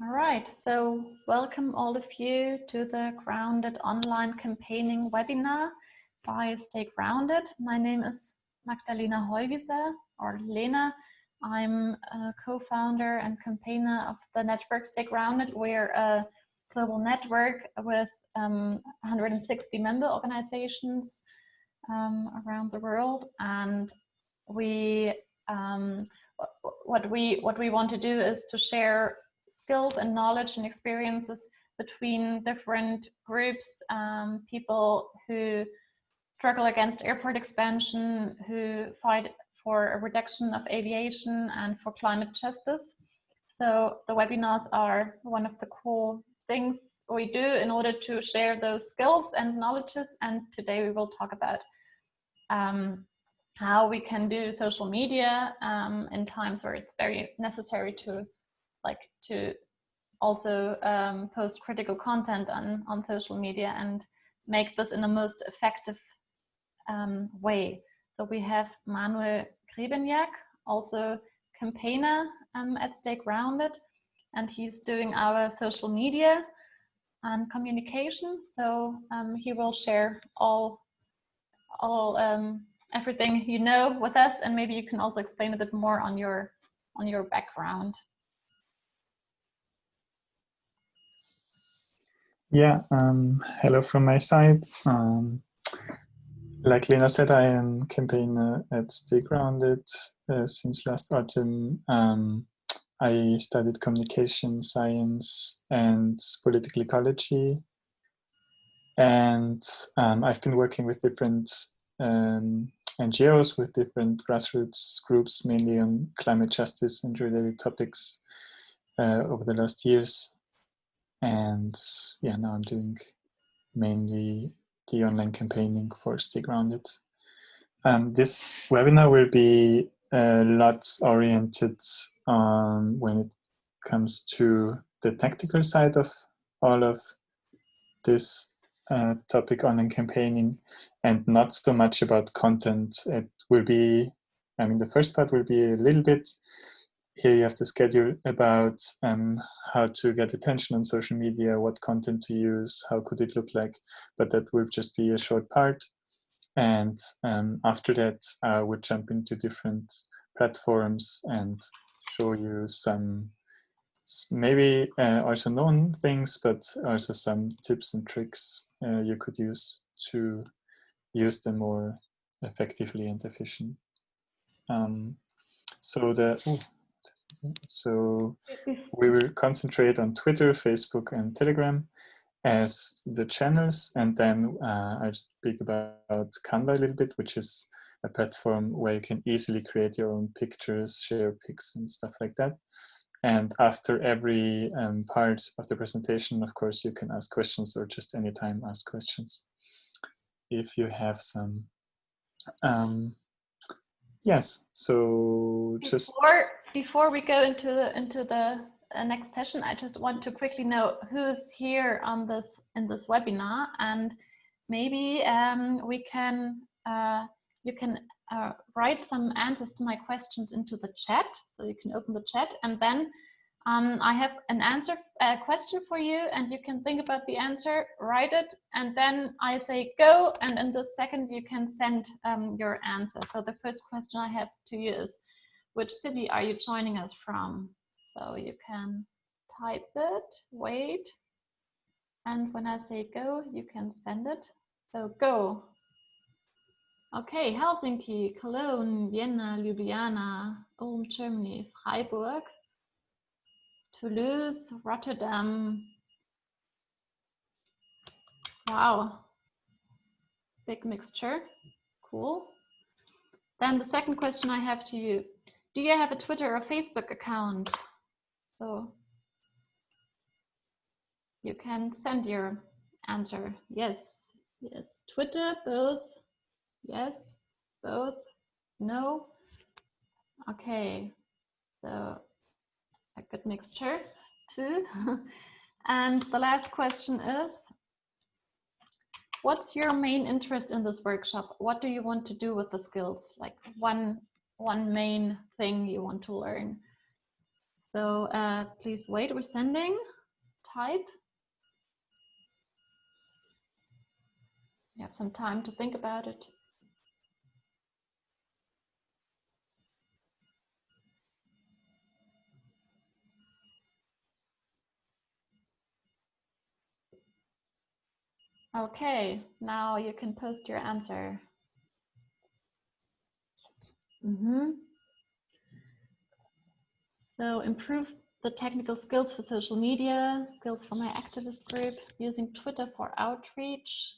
All right, so welcome all of you to the Grounded Online Campaigning webinar by Stay Grounded. My name is Magdalena Heuwieser, or Lena. I'm a co-founder and campaigner of the network Stay Grounded. We're a global network with 160 member organizations around the world, and we what we want to do is to share skills and knowledge and experiences between different groups, people who struggle against airport expansion, who fight for a reduction of aviation and for climate justice. So the webinars are one of the cool things we do in order to share those skills and knowledges. And today we will talk about how we can do social media in times where it's very necessary to also post critical content on social media and make this in the most effective way. So we have Manuel Grebenjak, also campaigner at Stay Grounded, and he's doing our social media and communication. So he will share everything you know with us, and maybe you can also explain a bit more on your background. Yeah, hello from my side. Like Lena said, I am campaigner at Stay Grounded since last autumn. I studied communication science and political ecology, and I've been working with different NGOs, with different grassroots groups, mainly on climate justice and related topics over the last years. And yeah, now I'm doing mainly the online campaigning for Stay Grounded. This webinar will be a lot oriented on when it comes to the tactical side of all of this topic, online campaigning, and not so much about content. It will be, the first part will be a little bit, here you have the schedule about how to get attention on social media, what content to use, how could it look like, but that will just be a short part. And after that, I would jump into different platforms and show you some maybe also known things, but also some tips and tricks you could use to use them more effectively and efficient. So we will concentrate on Twitter, Facebook, and Telegram as the channels, and then I'll speak about Canva a little bit, which is a platform where you can easily create your own pictures, share pics, and stuff like that. And after every part of the presentation, of course, you can ask questions, or just anytime ask questions if you have some. Yes, so just before we go into the next session, I just want to quickly know who's here on in this webinar, and maybe we can you can write some answers to my questions into the chat. So you can open the chat, and then I have a question for you, and you can think about the answer, write it, and then I say go, and in the second you can send your answer. So the first question I have to you is, which city are you joining us from? So you can type it, wait, and when I say go, you can send it. So go. Okay, Helsinki, Cologne, Vienna, Ljubljana, Ulm, Germany, Freiburg, Toulouse, Rotterdam. Wow, big mixture, cool. Then the second question I have to you, do you have a Twitter or Facebook account? So you can send your answer. Yes, yes, Twitter, both, yes, both, no. Okay, so a good mixture too. And the last question is, what's your main interest in this workshop? What do you want to do with the skills? Like one main thing you want to learn. So please wait, we're sending, type. You have some time to think about it. Okay, now you can post your answer. So improve the technical skills for social media, skills for my activist group, using Twitter for outreach.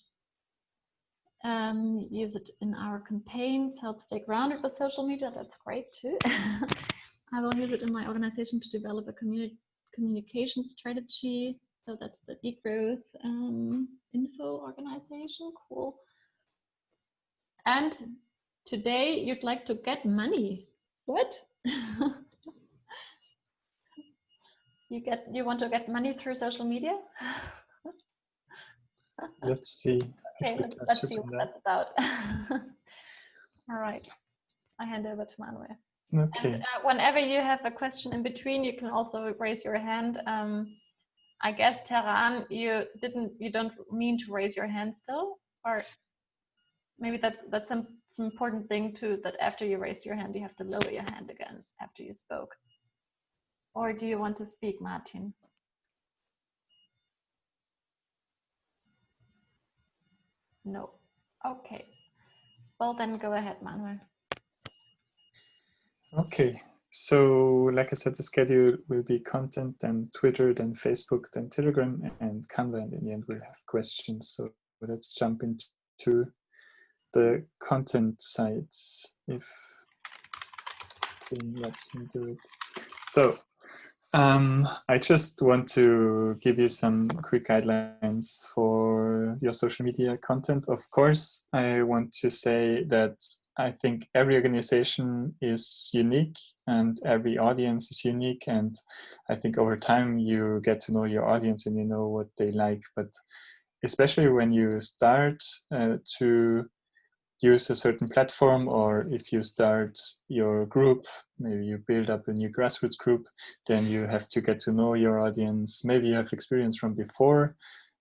Use it in our campaigns, help stay grounded with social media. That's great too. I will use it in my organization to develop a communication strategy. So that's the degrowth info organization. Cool. And today you'd like to get money. What? You want to get money through social media? Let's see. Okay, let's see what that's about. All right, I hand over to Manuel. Okay. And, whenever you have a question in between, you can also raise your hand. I guess Tehran, you don't mean to raise your hand still, or maybe that's some important thing too. That after you raised your hand, you have to lower your hand again after you spoke. Or do you want to speak, Martin? No. Okay. Well, then go ahead, Manuel. Okay. So, like I said, the schedule will be content, then Twitter, then Facebook, then Telegram, and Canva, and in the end we'll have questions. So let's jump into the content sites. If Zoom lets me do it. So I just want to give you some quick guidelines for your social media content. Of course, I want to say that I think every organization is unique and every audience is unique. And I think over time you get to know your audience and you know what they like. But especially when you start to use a certain platform, or if you start your group, maybe you build up a new grassroots group, then you have to get to know your audience. Maybe you have experience from before,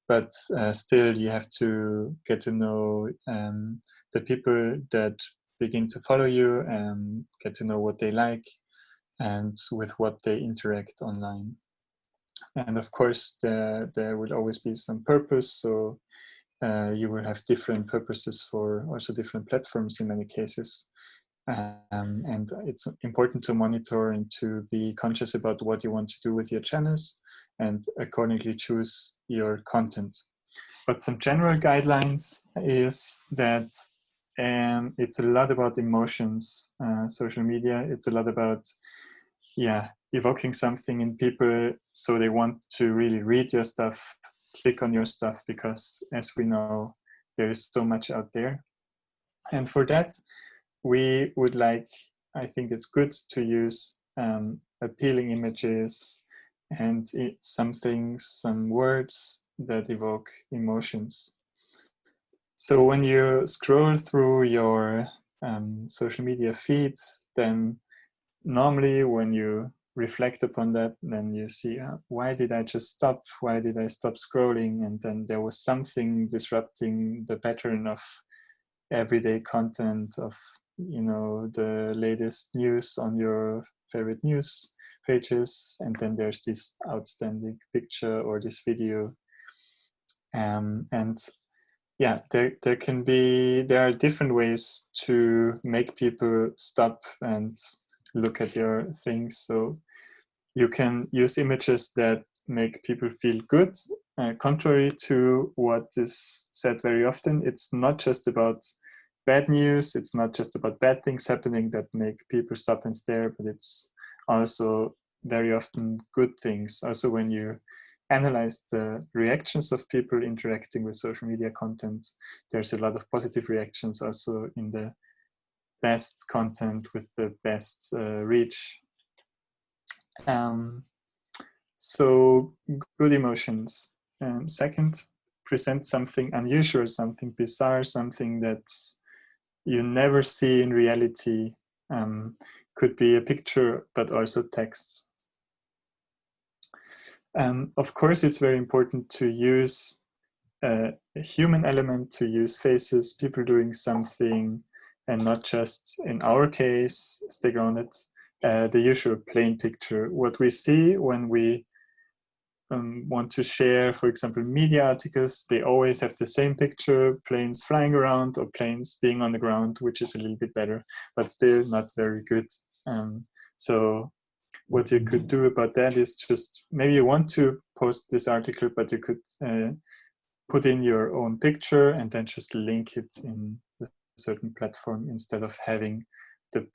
but still you have to get to know the people that begin to follow you and get to know what they like and with what they interact online. And of course, there will always be some purpose. So you will have different purposes for also different platforms in many cases. And it's important to monitor and to be conscious about what you want to do with your channels and accordingly choose your content. But some general guidelines is that it's a lot about emotions, social media. It's a lot about, evoking something in people so they want to really read your stuff, click on your stuff, because as we know, there is so much out there. And for that, we would like, I think it's good to use appealing images and some words that evoke emotions. So when you scroll through your social media feeds, then normally when you reflect upon that, then you see, why did I just stop? Why did I stop scrolling? And then there was something disrupting the pattern of everyday content, of the latest news on your favorite news pages, and then there's this outstanding picture or this video, and there are different ways to make people stop and look at your things. So you can use images that make people feel good, contrary to what is said very often. It's not just about bad news, it's not just about bad things happening that make people stop and stare, but it's also very often good things. Also, when you analyze the reactions of people interacting with social media content, there's a lot of positive reactions also in the best content with the best reach. So good emotions. Second, present something unusual, something bizarre, something that you never see in reality. Could be a picture, but also text. Of course, it's very important to use a human element, to use faces, people doing something, and not just, in our case, stay grounded, the usual plain picture. What we see when we want to share, for example, media articles, they always have the same picture, planes flying around or planes being on the ground, which is a little bit better, but still not very good. So what you could do about that is just, maybe you want to post this article, but you could put in your own picture and then just link it in the certain platform instead of having the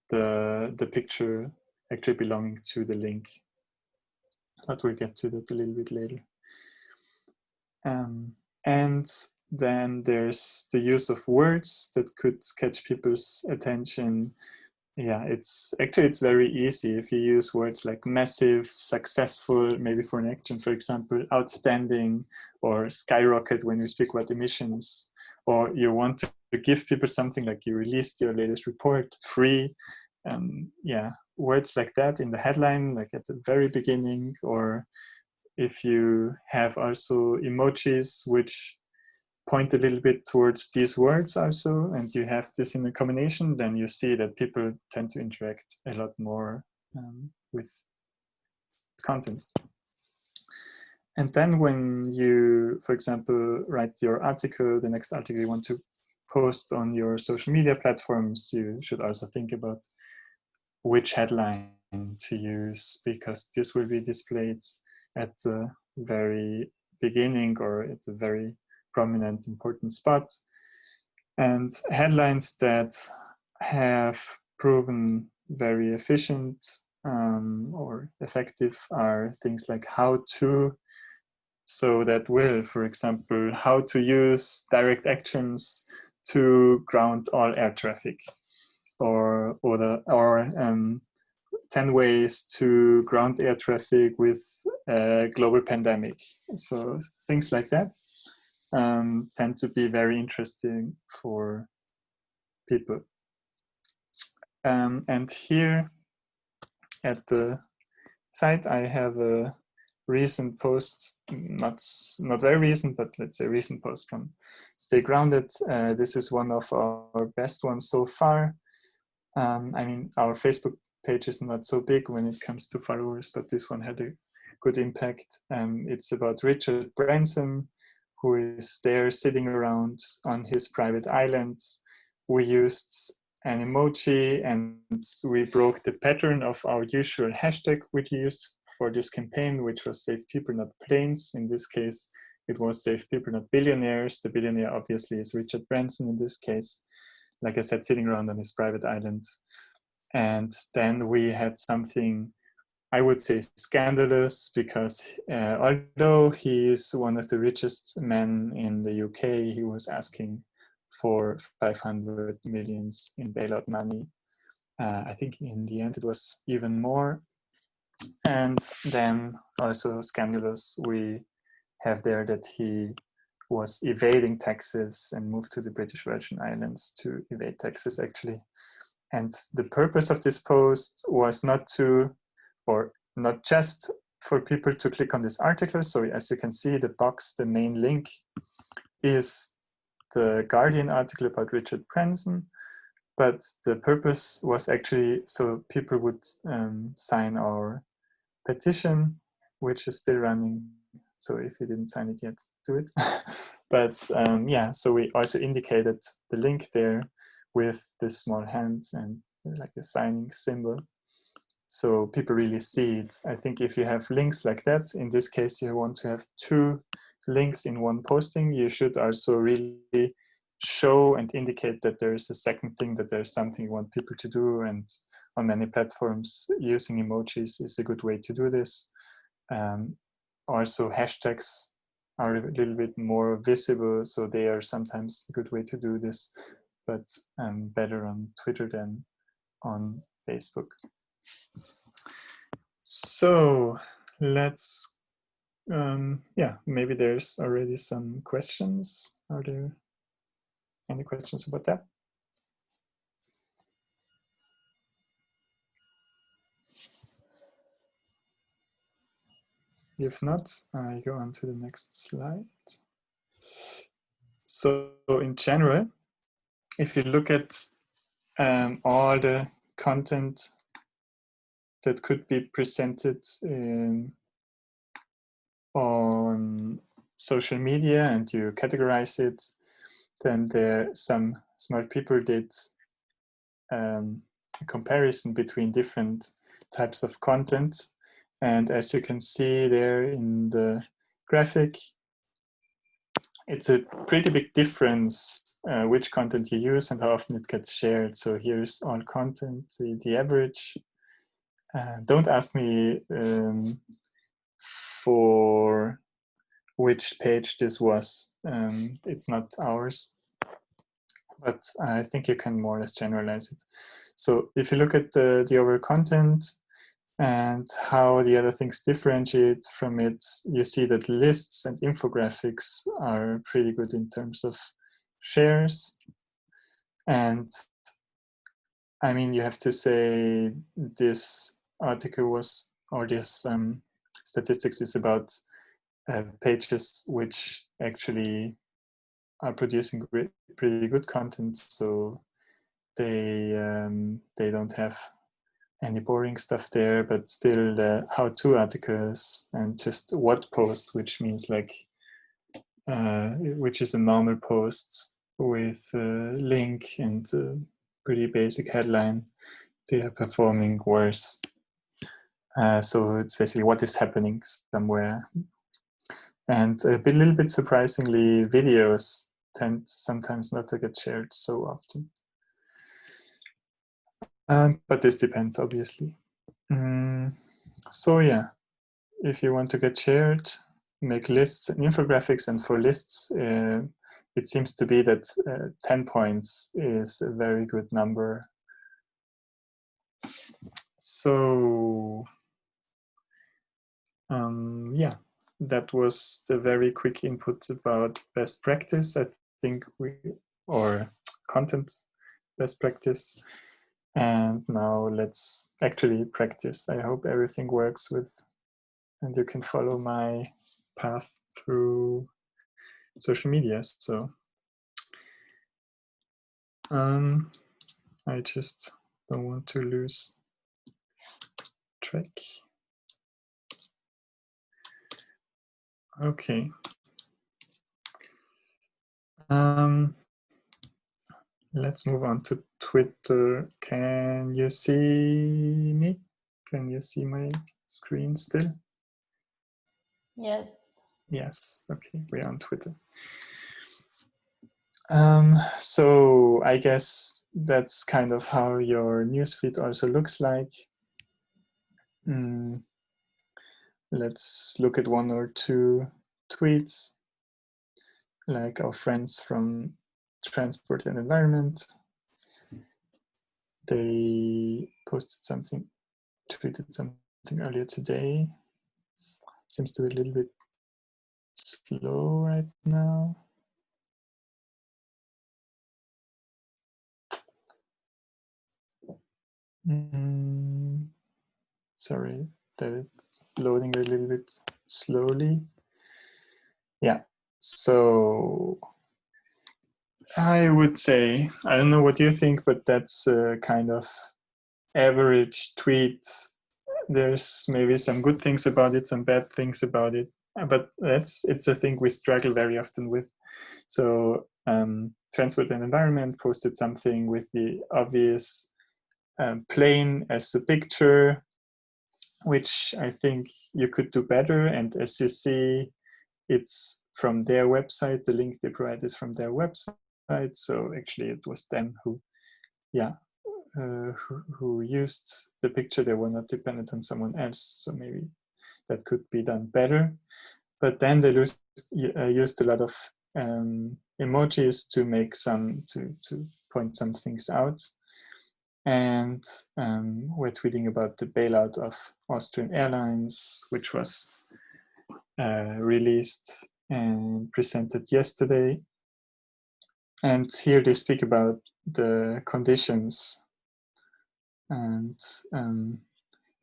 the picture actually belonging to the link. But we'll get to that a little bit later. And then there's the use of words that could catch people's attention. Yeah, it's very easy if you use words like massive, successful, maybe for an action, for example, outstanding, or skyrocket when you speak about emissions, or you want to give people something like you released your latest report, free. Yeah, words like that in the headline, like at the very beginning, or if you have also emojis which point a little bit towards these words also, and you have this in a combination, then you see that people tend to interact a lot more with content. And then when you, for example, write your article, the next article you want to post on your social media platforms, you should also think about which headline to use, because this will be displayed at the very beginning or at a very prominent, important spot. And headlines that have proven very efficient or effective are things like how to. So that will, for example, how to use direct actions to ground all air traffic, or 10 ways to ground air traffic with a global pandemic. So things like that tend to be very interesting for people. And here at the site, I have a recent post, not very recent, but let's say recent post from Stay Grounded. This is one of our best ones so far. I mean, our Facebook page is not so big when it comes to followers, but this one had a good impact. It's about Richard Branson, who is there sitting around on his private island. We used an emoji and we broke the pattern of our usual hashtag we used for this campaign, which was Save People Not Planes. In this case, it was Save People Not Billionaires. The billionaire obviously is Richard Branson in this case, like I said, sitting around on his private island. And then we had something, I would say, scandalous, because although he is one of the richest men in the UK, he was asking for 500 million in bailout money. I think in the end it was even more. And then also scandalous, we have there that he was evading taxes and moved to the British Virgin Islands to evade taxes, actually. And the purpose of this post was not just for people to click on this article. So as you can see, the box, the main link is the Guardian article about Richard Branson, but the purpose was actually so people would sign our petition, which is still running. So if you didn't sign it yet, do it. But yeah, so we also indicated the link there with this small hand and like a signing symbol, so people really see it. I think if you have links like that, in this case you want to have 2 links in one posting, you should also really show and indicate that there is a second thing, that there's something you want people to do. And on many platforms, using emojis is a good way to do this. Also, hashtags are a little bit more visible, so they are sometimes a good way to do this, but better on Twitter than on Facebook. So let's, yeah, maybe there's already some questions. Are there any questions about that? If not, I go on to the next slide. So in general, if you look at all the content that could be presented on social media and you categorize it, then there some smart people did a comparison between different types of content. And as you can see there in the graphic, it's a pretty big difference which content you use and how often it gets shared. So here's all content, the average. Don't ask me for which page this was. It's not ours, but I think you can more or less generalize it. So if you look at the overall content and how the other things differentiate from it, you see that lists and infographics are pretty good in terms of shares. And I mean, you have to say this article was, or this statistics is about pages which actually are producing pretty good content. So they don't have any boring stuff there, but still the how-to articles and just what post, which means like which is a normal post with a link and a pretty basic headline, they are performing worse. So it's basically what is happening somewhere. And a little bit surprisingly, videos tend sometimes not to get shared so often. But this depends, obviously. So yeah, if you want to get shared, make lists and infographics. And for lists, it seems to be that 10 points is a very good number. So yeah, that was the very quick input about best practice. I think or content best practice. And now let's actually practice. I hope everything works with, and you can follow my path through social media. So I just don't want to lose track. Okay. Let's move on to Twitter. Can you see me? Can you see my screen still? Yes. Yes. Okay, we're on Twitter. So I guess that's kind of how your newsfeed also looks like. Let's look at one or two tweets, like our friends from Transport and Environment. They posted something, tweeted something earlier today. Seems to be a little bit slow right now. Sorry that it's loading a little bit slowly. Yeah, so I would say, I don't know what you think, but that's a kind of average tweet. There's maybe some good things about it, some bad things about it, but it's a thing we struggle very often with. So Transport and Environment posted something with the obvious plane as a picture, which I think you could do better. And as you see, it's from their website. The link they provide is from their website. So actually it was them who, yeah, who used the picture. They were not dependent on someone else. So maybe that could be done better. But then they used a lot of emojis to make some, to point some things out. And we're tweeting about the bailout of Austrian Airlines, which was released and presented yesterday. And here they speak about the conditions. And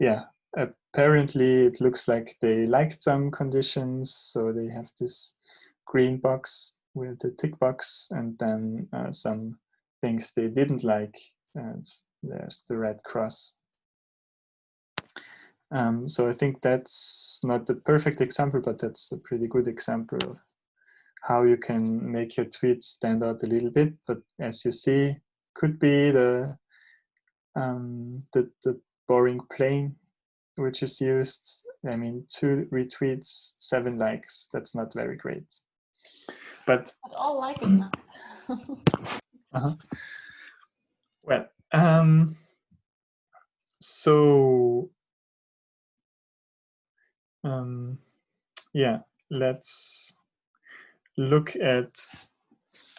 yeah, apparently it looks like they liked some conditions, so they have this green box with the tick box, and then some things they didn't like, and there's the red cross. So I think that's not the perfect example, but that's a pretty good example of how you can make your tweets stand out a little bit. But as you see, could be the boring plain which is used. I mean, 2 retweets, 7 likes. That's not very great. But all like it now. Well, so yeah, let's look at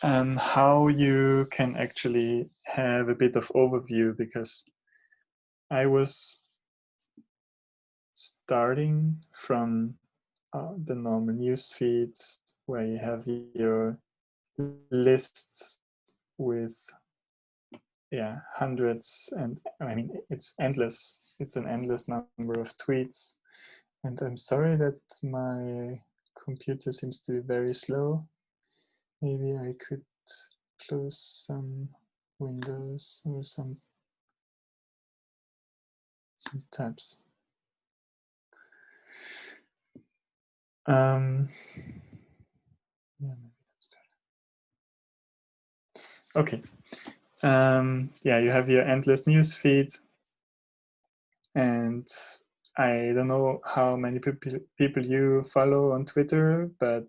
how you can actually have a bit of overview, because I was starting from the normal news feed where you have your lists with hundreds, and I mean it's endless. It's an endless number of tweets, and I'm sorry that my computer seems to be very slow. Maybe I could close some windows or some tabs. Yeah, maybe that's better. Okay. Yeah, you have your endless news feed, and I don't know how many people you follow on Twitter, but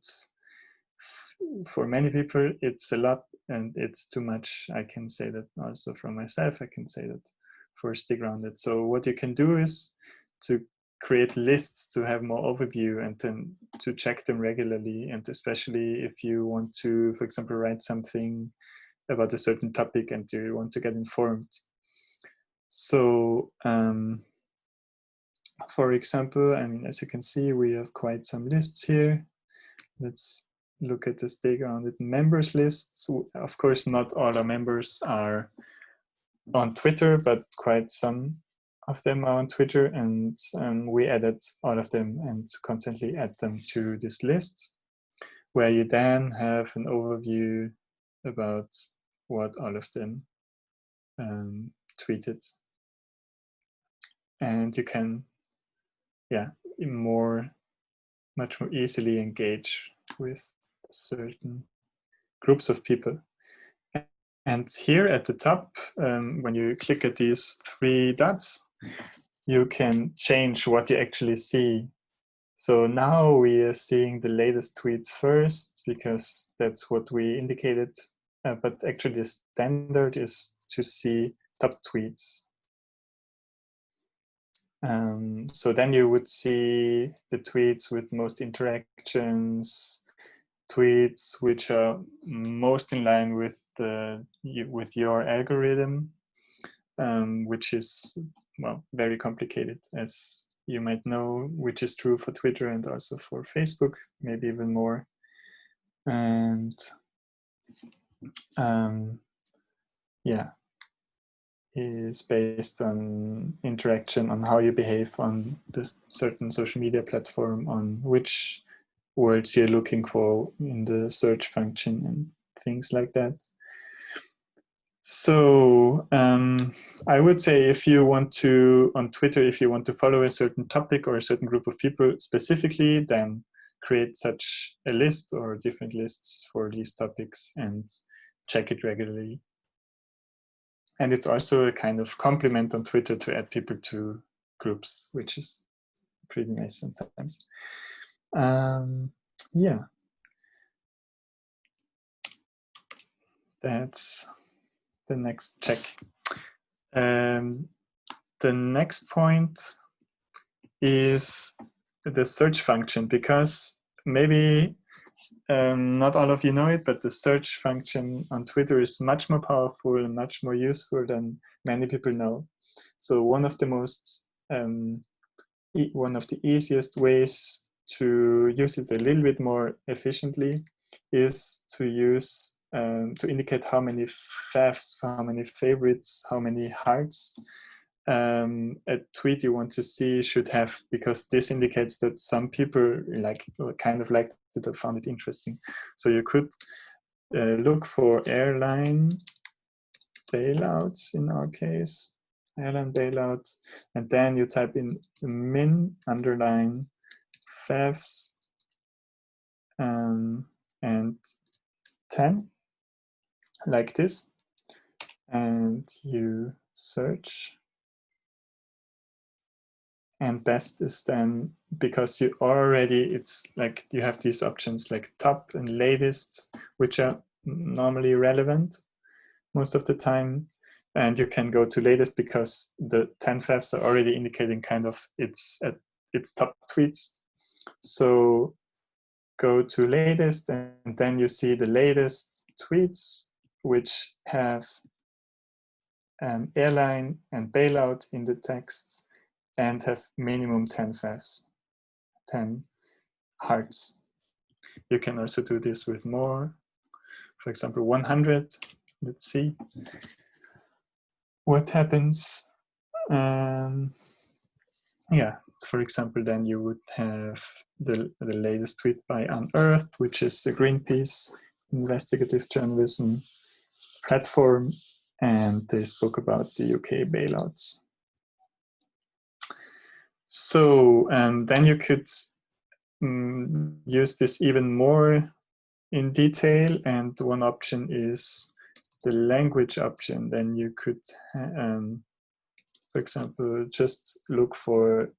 for many people it's a lot and it's too much. I can say that also from myself. I can say that for Stay Grounded. So what you can do is to create lists to have more overview, and then to check them regularly, and especially if you want to, for example, write something about a certain topic and you want to get informed. So for example, I mean, as you can see, we have quite some lists here. Let's look at the Stay Grounded members lists. Of course, not all our members are on Twitter, but quite some of them are on Twitter, and we added all of them and constantly add them to this list, where you then have an overview about what all of them tweeted. And you can, much more easily engage with certain groups of people. And here at the top, when you click at these 3 dots, you can change what you actually see. So now we are seeing the latest tweets first, because that's what we indicated. But actually the standard is to see top tweets. So then you would see the tweets with most interactions, tweets which are most in line with your algorithm, which is, well, very complicated, as you might know, which is true for Twitter and also for Facebook, maybe even more. And is based on interaction, on how you behave on this certain social media platform, on which words you're looking for in the search function and things like that. So I would say, if you want to, on Twitter, if you want to follow a certain topic or a certain group of people specifically, then create such a list or different lists for these topics and check it regularly. And it's also a kind of compliment on Twitter to add people to groups, which is pretty nice sometimes. Yeah. That's the next check. The next point is the search function, because maybe not all of you know it, but the search function on Twitter is much more powerful and much more useful than many people know. So one of the easiest ways to use it a little bit more efficiently is to use to indicate how many favs, how many favorites, how many hearts a tweet you want to see should have, because this indicates that some people kind of liked it or found it interesting. So you could look for airline bailouts in our case, airline bailout, and then you type in min underline favs and 10 like this, and you search. And best is then, because you already, it's like you have these options like top and latest, which are normally relevant most of the time. And you can go to latest because the 10 favs are already indicating kind of its top tweets. So go to latest, and then you see the latest tweets, which have airline and bailout in the text, and have minimum 10 favs, 10 hearts. You can also do this with more, for example, 100. Let's see what happens. Yeah, for example, then you would have the latest tweet by Unearthed, which is a Greenpeace investigative journalism platform, and they spoke about the UK bailouts. So then you could use this even more in detail, and one option is the language option. Then you could, for example, just look for,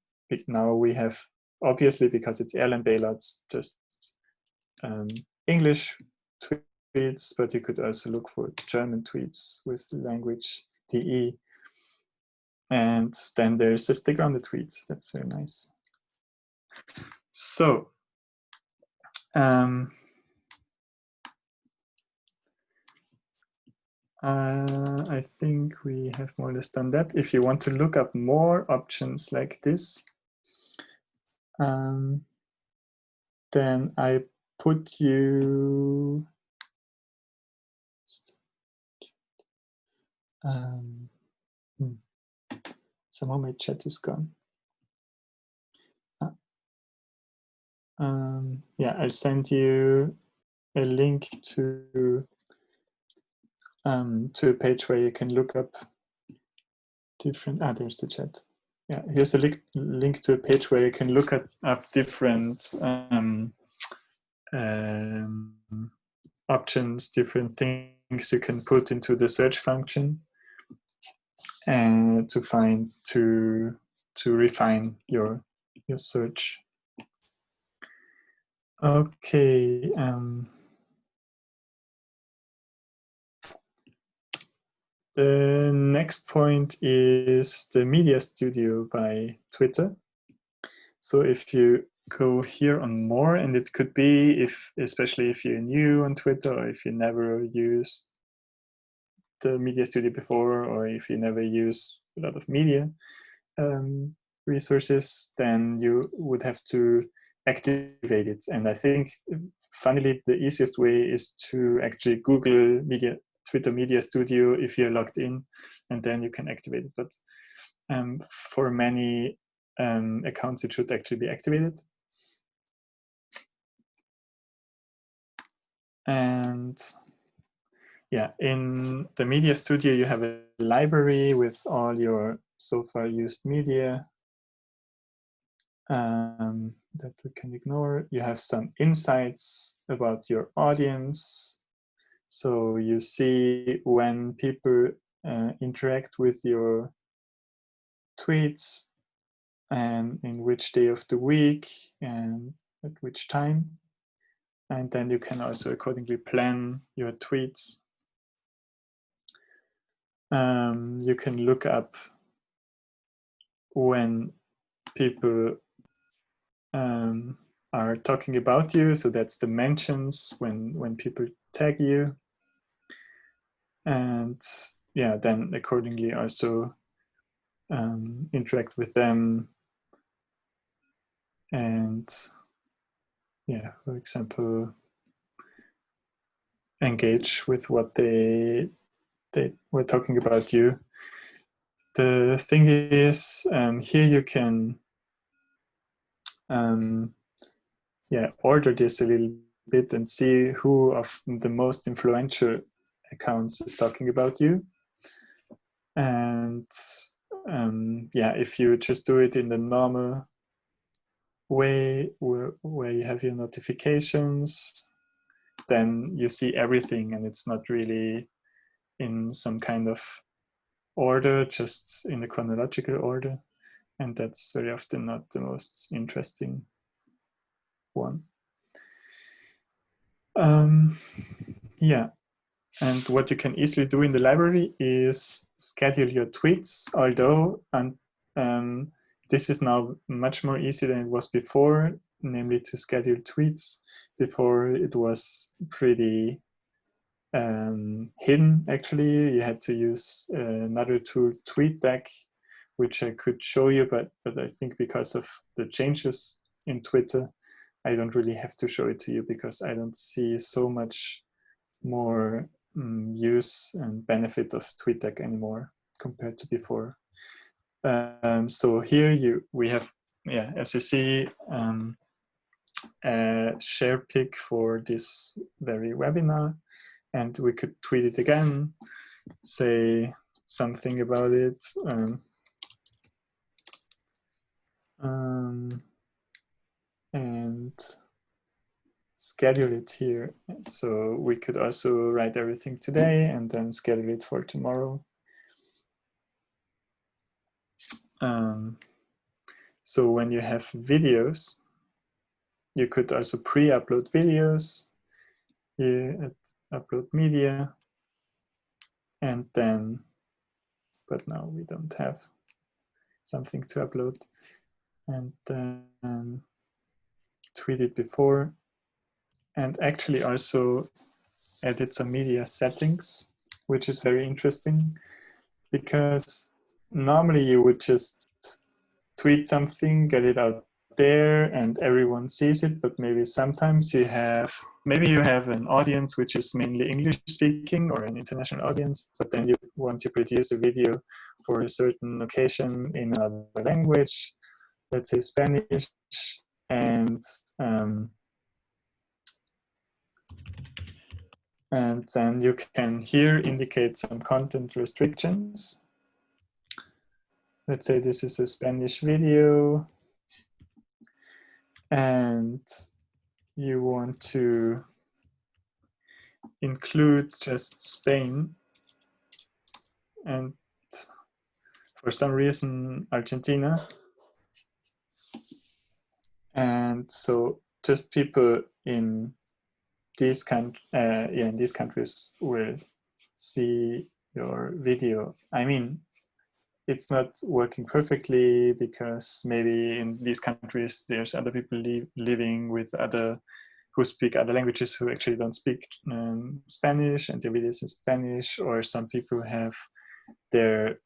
now we have, obviously because it's airline bailouts, just English tweets, but you could also look for German tweets with language DE. And then there's a stick on the tweets. That's very nice. So I think we have more or less done that. If you want to look up more options like this, then I put you somehow my chat is gone. Yeah, I'll send you a link to a page where you can look up different, there's the chat. Yeah, here's a link to a page where you can look up different options, different things you can put into the search function, and to refine your search. Okay. The next point is the Media Studio by Twitter. So if you go here on more, and it could be especially if you're new on Twitter, or if you never used the Media Studio before, or if you never use a lot of media resources, then you would have to activate it. And I think, funnily, the easiest way is to actually Google Twitter Media Studio if you're logged in, and then you can activate it. But for many accounts, it should actually be activated. And yeah, in the Media Studio, you have a library with all your so far used media that we can ignore. You have some insights about your audience. So you see when people interact with your tweets, and in which day of the week and at which time. And then you can also accordingly plan your tweets. You can look up when people are talking about you. So that's the mentions when people tag you. And yeah, then accordingly also interact with them. And yeah, for example, engage with what they were talking about you. the thing is, here you can order this a little bit and see who of the most influential accounts is talking about you. And if you just do it in the normal way where you have your notifications, then you see everything, and it's not really in some kind of order, just in the chronological order. And that's very often not the most interesting one. And what you can easily do in the library is schedule your tweets, although this is now much more easy than it was before, namely to schedule tweets. Before it was pretty hidden, actually. You had to use another tool, Tweetdeck, which I could show you, but I think because of the changes in Twitter, I don't really have to show it to you because I don't see so much more use and benefit of Tweetdeck anymore compared to before. So here we have, as you see, a share pic for this very webinar, and we could tweet it again, say something about it, and schedule it here. So we could also write everything today and then schedule it for tomorrow. So when you have videos, you could also pre-upload videos, here at upload media, and then, but now we don't have something to upload, and then tweet it before, and actually also edit some media settings, which is very interesting because normally you would just tweet something, get it out there, and everyone sees it. But maybe sometimes you have an audience which is mainly English speaking or an international audience, but then you want to produce a video for a certain occasion in another language, let's say Spanish, and then you can here indicate some content restrictions. Let's say this is a Spanish video, and you want to include just Spain, and for some reason Argentina. And so just people in these countries will see your video. I mean, it's not working perfectly because maybe in these countries there's other people living with who speak other languages who actually don't speak Spanish, and their videos in Spanish, or some people have their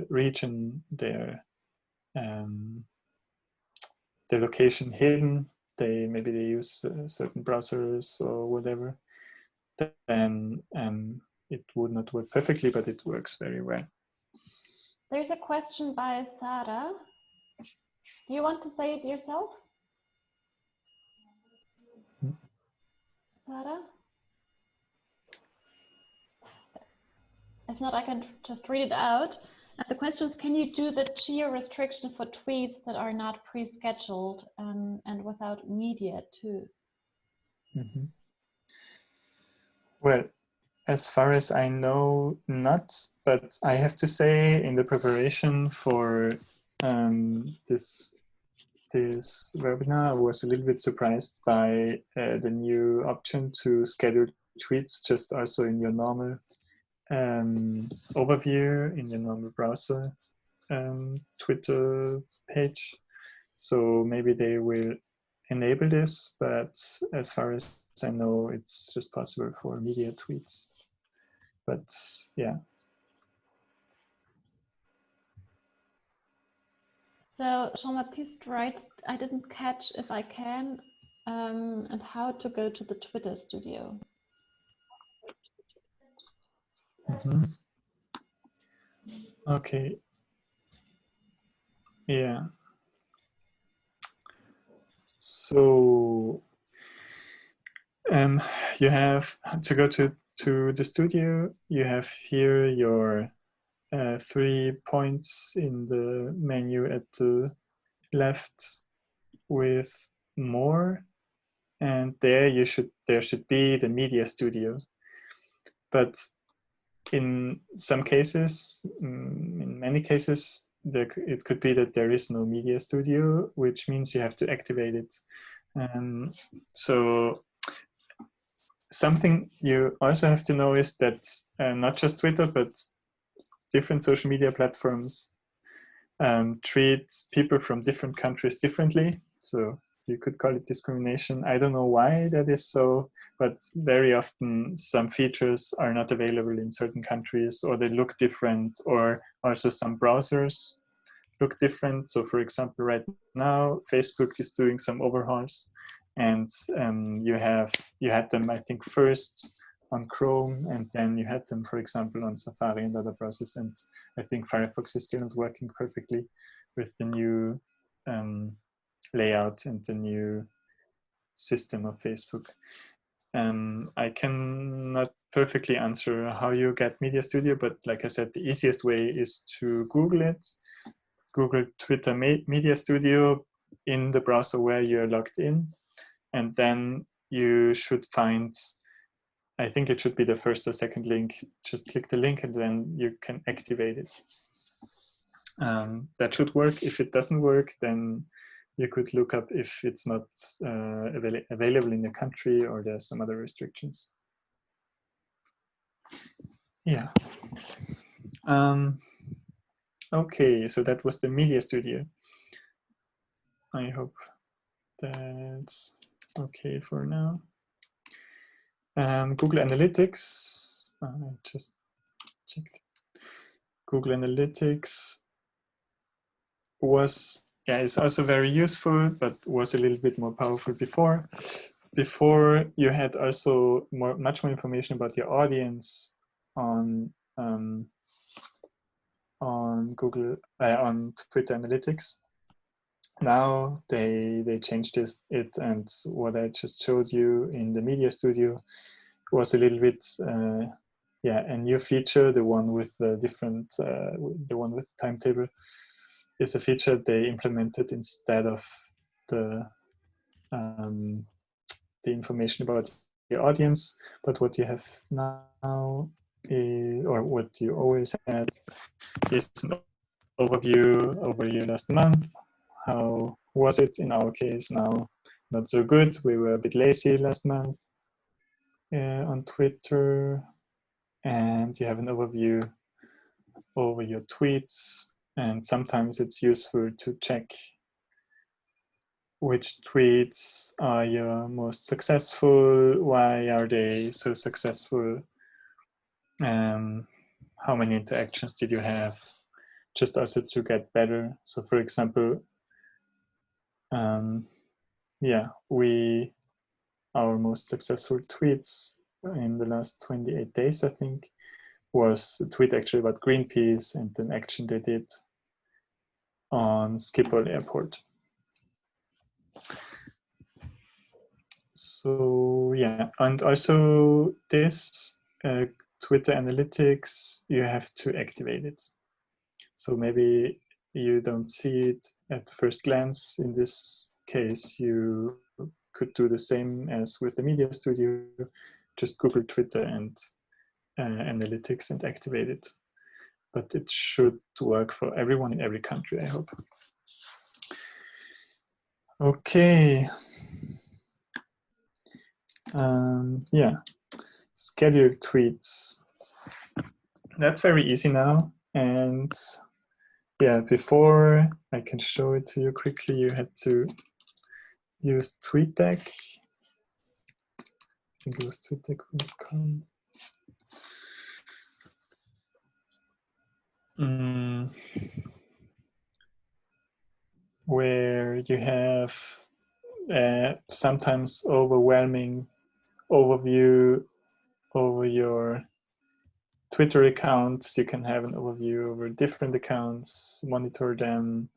region, their location hidden. Maybe they use certain browsers or whatever. Then it would not work perfectly, but it works very well. There's a question by Sarah. Do you want to say it yourself? Sarah? If not, I can just read it out. And the question is, can you do the geo restriction for tweets that are not pre-scheduled and without media too? Mm-hmm. Well, as far as I know, not, but I have to say in the preparation for this webinar, I was a little bit surprised by the new option to schedule tweets just also in your normal overview, in your normal browser Twitter page. So maybe they will enable this, but as far as I know, it's just possible for media tweets. But yeah. So Jean-Baptiste writes, I didn't catch if I can and how to go to the Twitter studio. Mm-hmm. Okay. Yeah. So you have to go to the studio. You have here your 3 points in the menu at the left with more, and there should be the media studio. But in some cases, in many cases, it could be that there is no media studio, which means you have to activate it. So something you also have to know is that not just Twitter, but different social media platforms treat people from different countries differently. So you could call it discrimination. I don't know why that is so, but very often some features are not available in certain countries, or they look different, or also some browsers look different. So for example, right now, Facebook is doing some overhauls, and you had them, I think, first on Chrome, and then you had them, for example, on Safari and other browsers. And I think Firefox is still not working perfectly with the new layout and the new system of Facebook. I cannot perfectly answer how you get Media Studio, but like I said, the easiest way is to Google it. Google Twitter Media Studio in the browser where you're logged in, and then you should find, I think it should be the first or second link. Just click the link and then you can activate it. That should work. If it doesn't work, then you could look up if it's not available in the country, or there's some other restrictions. Yeah. Okay, so that was the Media Studio. I hope that's okay for now. Google Analytics, I just checked. Google Analytics is also very useful, but was a little bit more powerful before. Before, you had also much more information about your audience on Google on Twitter Analytics. Now they changed it, and what I just showed you in the Media Studio was a little bit a new feature. The one with the different the one with the timetable is a feature they implemented instead of the information about your audience. But what you have now is, or what you always had, is an overview over your last month. How was it? In our case now, not so good. We were a bit lazy last month on Twitter. And you have an overview over your tweets. And sometimes it's useful to check which tweets are your most successful, why are they so successful, how many interactions did you have, just also to get better. So for example, our most successful tweets in the last 28 days, I think, was a tweet actually about Greenpeace and an action they did on Schiphol Airport. So yeah, and also this Twitter Analytics, you have to activate it. So maybe you don't see it at first glance. In this case, you could do the same as with the Media Studio. Just Google Twitter and Analytics and activate it. But it should work for everyone in every country, I hope. Okay. Schedule tweets. That's very easy now. And yeah, before I can show it to you quickly, you had to use Tweetdeck. I think it was tweetdeck.com. Where you have sometimes overwhelming overview over your Twitter accounts, you can have an overview over different accounts, monitor them,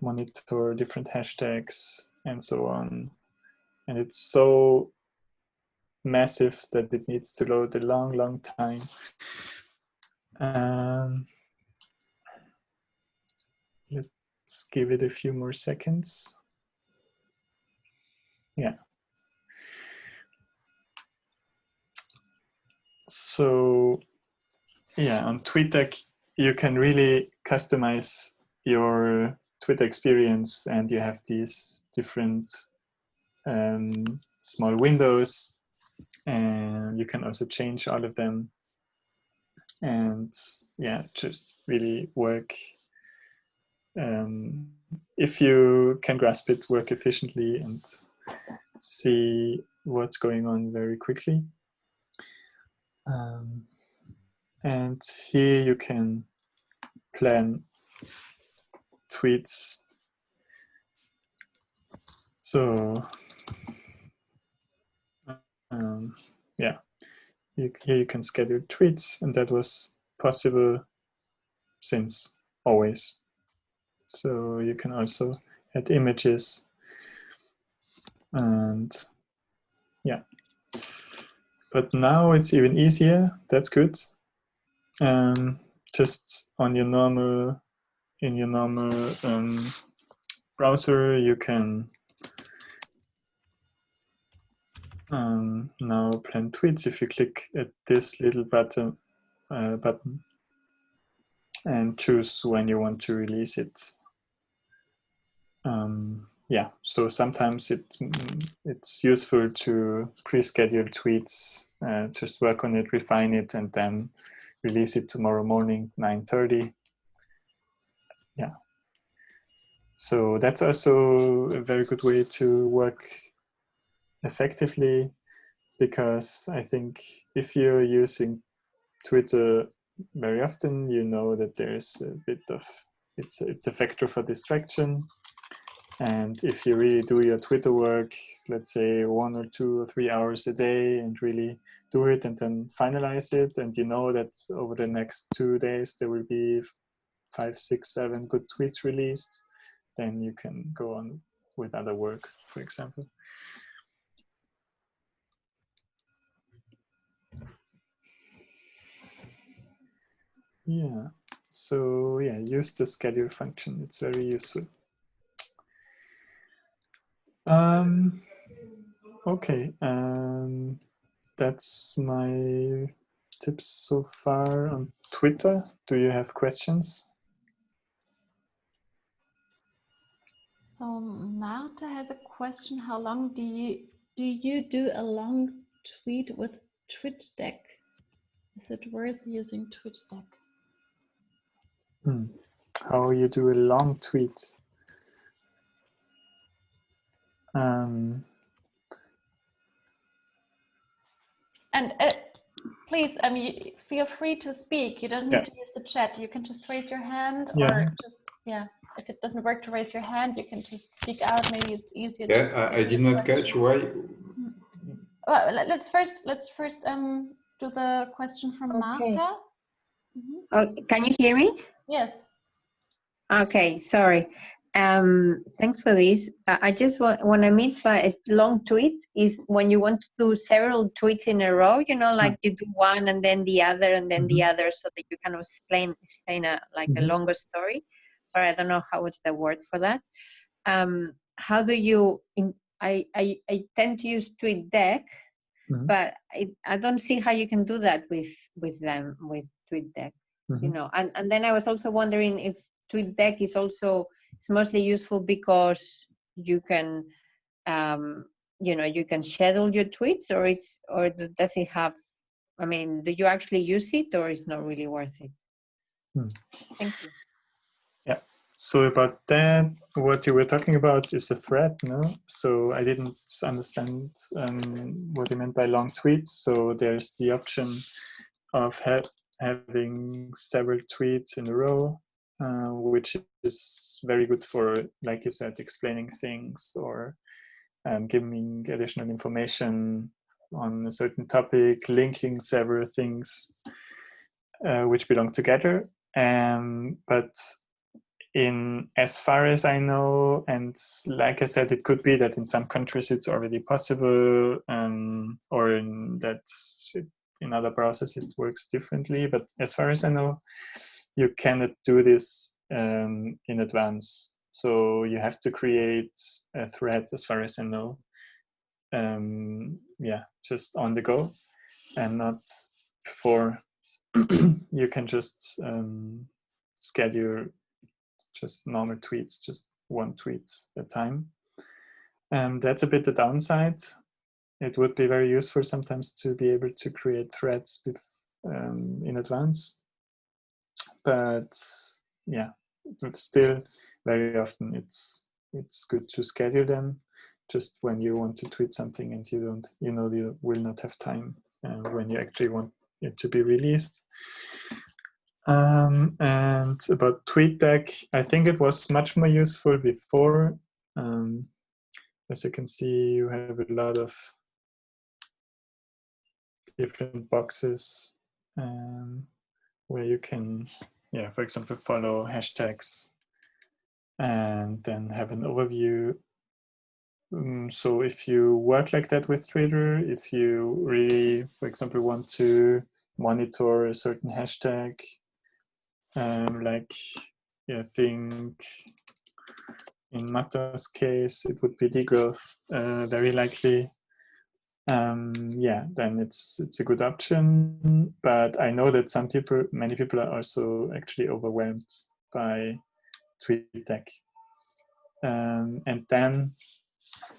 monitor different hashtags, and so on. And it's so massive that it needs to load a long time. Let's give it a few more seconds. Yeah. So yeah, on Tweetdeck, you can really customize your Twitter experience, and you have these different small windows, and you can also change all of them. And yeah, just really work, if you can grasp it, work efficiently and see what's going on very quickly. And here you can plan tweets. So yeah, here you can schedule tweets, and that was possible since always. So you can also add images, and yeah. But now it's even easier. That's good. Just on your normal, in your normal browser, you can now plan tweets if you click at this little button and choose when you want to release it. Yeah, so sometimes it's useful to pre-schedule tweets, just work on it, refine it, and then release it tomorrow morning, 9:30. Yeah. So that's also a very good way to work effectively, because I think if you're using Twitter very often, you know that there's a bit of, it's a factor for distraction. And if you really do your Twitter work, let's say 1 or 2 or 3 hours a day, and really do it and then finalize it, and you know that over the next 2 days there will be 5, 6, 7 good tweets released, then you can go on with other work, for example. Yeah, so yeah, use the schedule function. It's very useful. Okay, that's my tips so far on Twitter. Do you have questions? So Marta has a question. How long do you do a long tweet with Tweetdeck? Is it worth using Tweetdeck? How you do a long tweet? And please, feel free to speak. You don't need to use the chat. You can just raise your hand, or just, if it doesn't work to raise your hand, you can just speak out. Maybe it's easier. Yeah, I did not catch why. Well, let's first do the question from Marta. Can you hear me? Yes. Okay, sorry. Thanks for this. I just want to meet by a long tweet is when you want to do several tweets in a row, you know, like you do one and then the other and then the other, so that you can explain a longer story. Sorry, I don't know what's the word for that. How do you, I tend to use Tweetdeck, but I don't see how you can do that with Tweetdeck, you know. And then I was also wondering if Tweetdeck is also, it's mostly useful because you can, you know, you can schedule your tweets, or does it have, I mean, do you actually use it, or it's not really worth it? Thank you. Yeah. So about that, what you were talking about is a thread, no? So I didn't understand what you meant by long tweet. So there's the option of having several tweets in a row, which is very good for, like you said, explaining things, or giving additional information on a certain topic, linking several things. which belong together. But as far as I know, and like I said, it could be that in some countries it's already possible, or in other browsers it works differently. But as far as I know, you cannot do this in advance. So you have to create a thread, as far as I know, just on the go, and not before. You can just schedule just normal tweets, just one tweet at a time. That's a bit the downside. It would be very useful sometimes to be able to create threads in advance. But yeah, still very often it's good to schedule them just when you want to tweet something and you will not have time when you actually want it to be released. And about Tweetdeck, I think it was much more useful before. As you can see, you have a lot of different boxes where you can, for example, follow hashtags and then have an overview. So if you work like that with Twitter, if you really, for example, want to monitor a certain hashtag, I think in Mata's case, it would be degrowth, very likely. Then it's a good option. But I know that many people are also actually overwhelmed by Tweetdeck. And then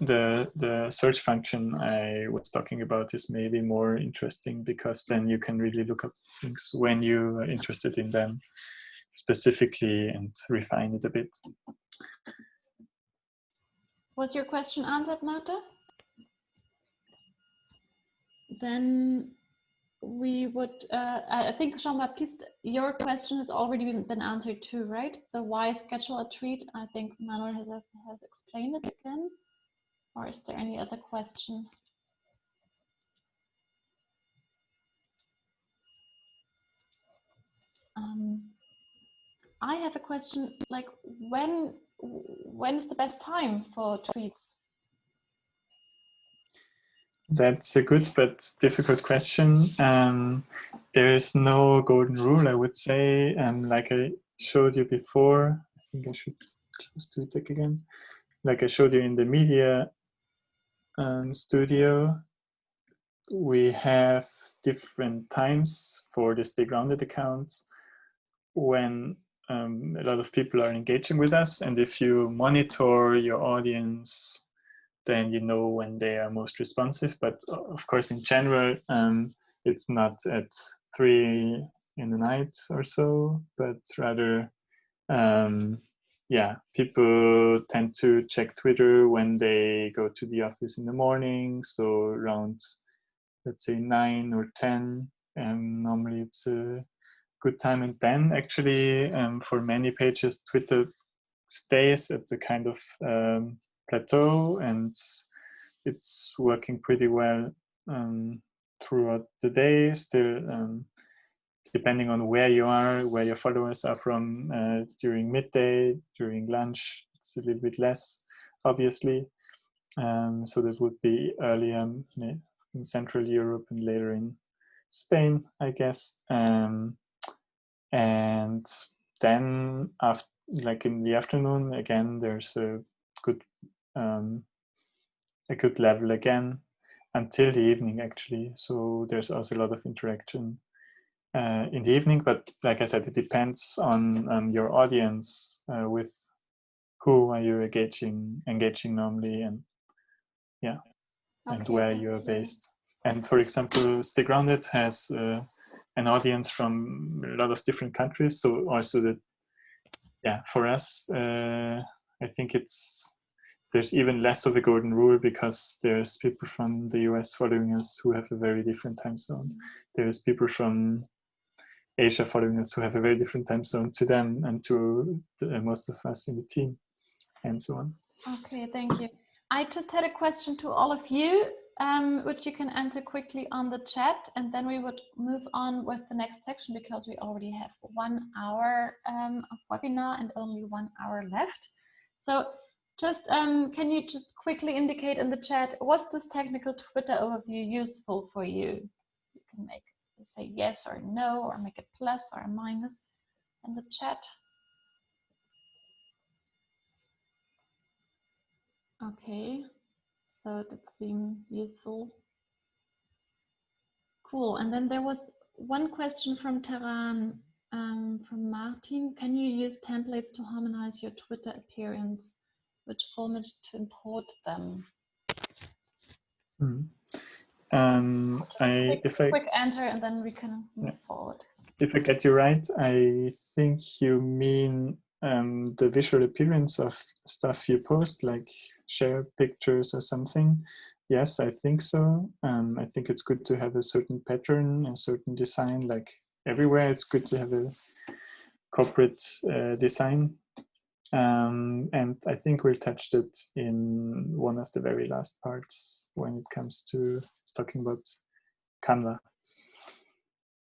the search function I was talking about is maybe more interesting, because then you can really look up things when you are interested in them specifically and refine it a bit. Was your question answered, Marta? Then we would, I think, Jean-Baptiste, your question has already been answered too, right? So why schedule a tweet? I think Manuel has explained it again. Or is there any other question? I have a question, like when is the best time for tweets? That's a good but difficult question. There is no golden rule, I would say. Like I showed you before, I think I should close Tweetdeck again. Like I showed you in the media studio, we have different times for the Stay Grounded accounts when a lot of people are engaging with us. And if you monitor your audience, then you know when they are most responsive. But of course, in general, it's not at 3 in the night or so, but rather, people tend to check Twitter when they go to the office in the morning. So around, let's say 9 or 10, normally it's a good time. And then actually, for many pages, Twitter stays at the kind of plateau, and it's working pretty well throughout the day. Still, depending on where you are, where your followers are from, during midday, during lunch, it's a little bit less, obviously. So that would be earlier in Central Europe and later in Spain, I guess. And then after, like in the afternoon, again, there's a good level again until the evening, actually. So there's also a lot of interaction in the evening. But like I said, it depends on your audience, with who are you engaging normally, and and where you are based. And for example, Stay Grounded has an audience from a lot of different countries. So also that, for us, I think there's even less of a golden rule, because there's people from the US following us who have a very different time zone. There's people from Asia following us who have a very different time zone to them and to most of us in the team, and so on. Okay, thank you. I just had a question to all of you. which you can answer quickly on the chat, and then we would move on with the next section because we already have 1 hour of webinar and only 1 hour left. So just can you just quickly indicate in the chat, was this technical Twitter overview useful for you? You can say yes or no, or make a plus or a minus in the chat. Okay, so it seemed useful. Cool. And then there was one question from Taran, from Martin. Can you use templates to harmonize your Twitter appearance? Which format to import them? Quick answer, and then we can move forward. If I get you right, I think you mean the visual appearance of stuff you post, like share pictures or something. Yes, I think so. I think it's good to have a certain pattern, a certain design, like everywhere. It's good to have a corporate design. And I think we touched it in one of the very last parts when it comes to talking about Canva.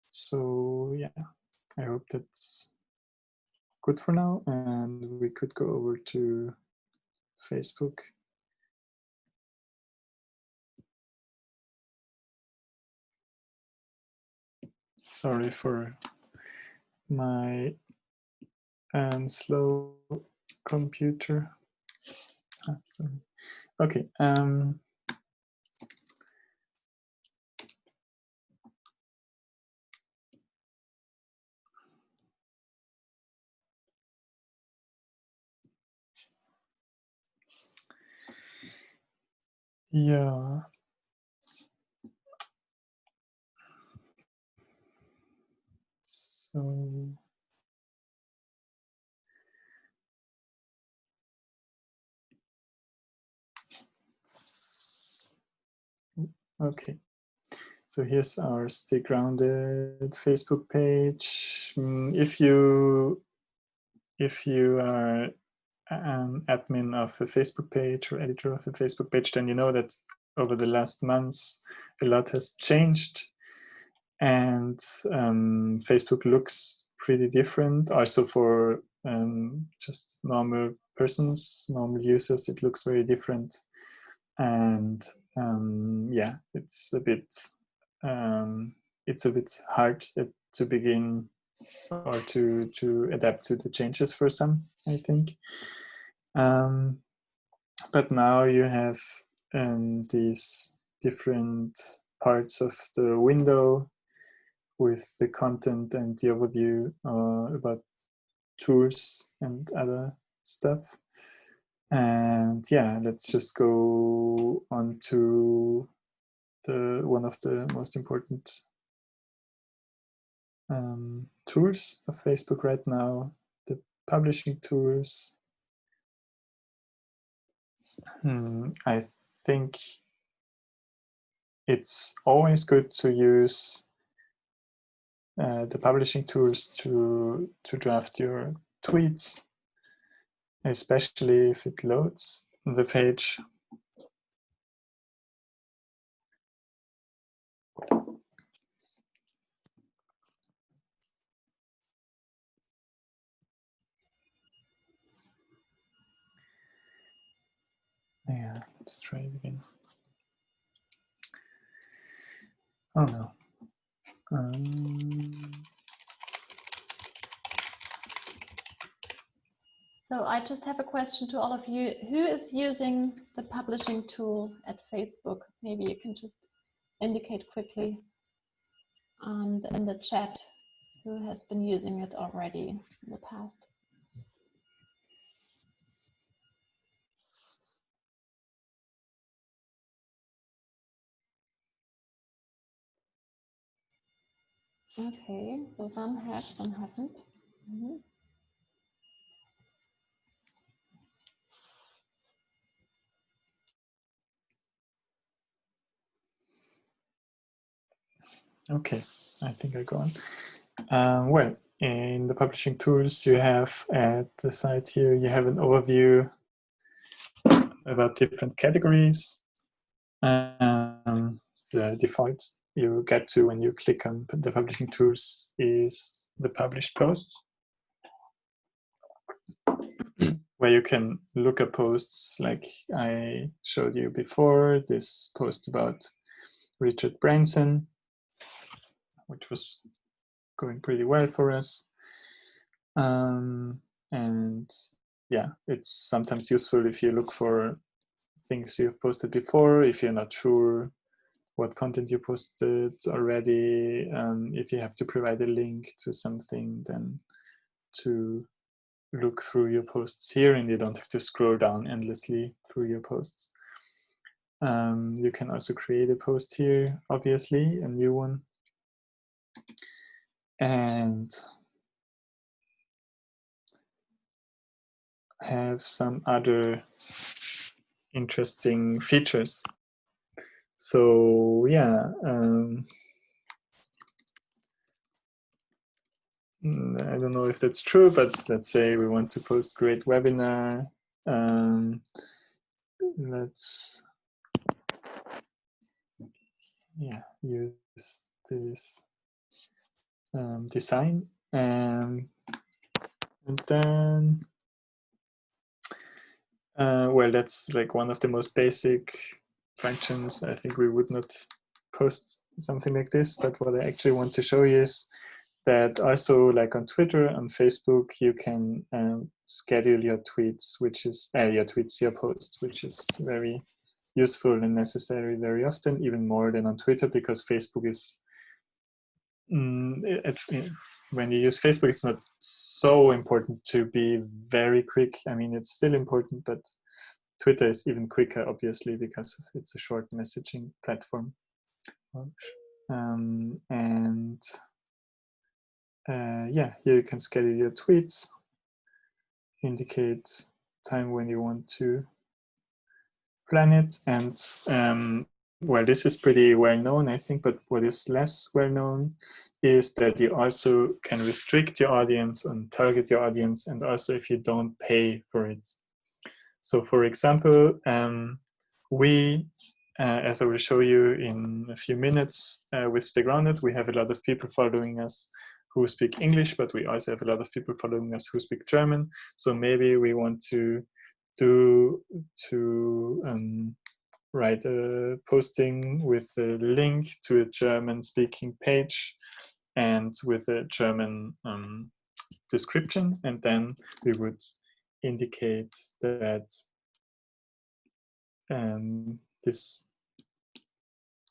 So yeah, I hope that's good for now, and we could go over to Facebook. Sorry for my slow computer. Sorry. Okay. Yeah. So. Okay. So here's our Stay Grounded Facebook page. If you are an admin of a Facebook page or editor of a Facebook page, then you know that over the last months a lot has changed, and Facebook looks pretty different. Also for just normal persons, normal users, it looks very different. And yeah, it's a bit hard to begin or to adapt to the changes for some, I think. But now you have these different parts of the window with the content and the overview about tours and other stuff. And yeah, let's just go on to one of the most important tools of Facebook right now, the publishing tools. I think it's always good to use the publishing tools to draft your tweets, especially if it loads the page. Yeah, let's try it again. Oh no. So I just have a question to all of you. Who is using the publishing tool at Facebook? Maybe you can just indicate quickly in the chat who has been using it already in the past. Okay, so some have, some haven't. Okay, I think I go on. Well, in the publishing tools, you have at the side here, you have an overview about different categories. The default you get to when you click on the publishing tools is the published post, where you can look at posts like I showed you before, this post about Richard Branson, which was going pretty well for us. And yeah, it's sometimes useful if you look for things you've posted before, if you're not sure what content you posted already, if you have to provide a link to something, then to look through your posts here, and you don't have to scroll down endlessly through your posts. You can also create a post here, obviously, a new one. And have some other interesting features. So yeah, I don't know if that's true, but let's say we want to post great webinar. Let's use this design, and then well, that's like one of the most basic functions. I think we would not post something like this, but what I actually want to show you is that also, like on Twitter, on Facebook, you can schedule your tweets, which is your posts, which is very useful and necessary very often, even more than on Twitter, because Facebook is when you use Facebook, it's not so important to be very quick. I mean, it's still important, but Twitter is even quicker, obviously, because it's a short messaging platform. Yeah, here you can schedule your tweets, indicate time when you want to plan it, and well, this is pretty well known, I think, but what is less well known is that you also can restrict your audience and target your audience, and also if you don't pay for it. So for example, we, as I will show you in a few minutes, with Stay Grounded, we have a lot of people following us who speak English, but we also have a lot of people following us who speak German. So maybe we want to write a posting with a link to a German-speaking page and with a German description, and then we would indicate that this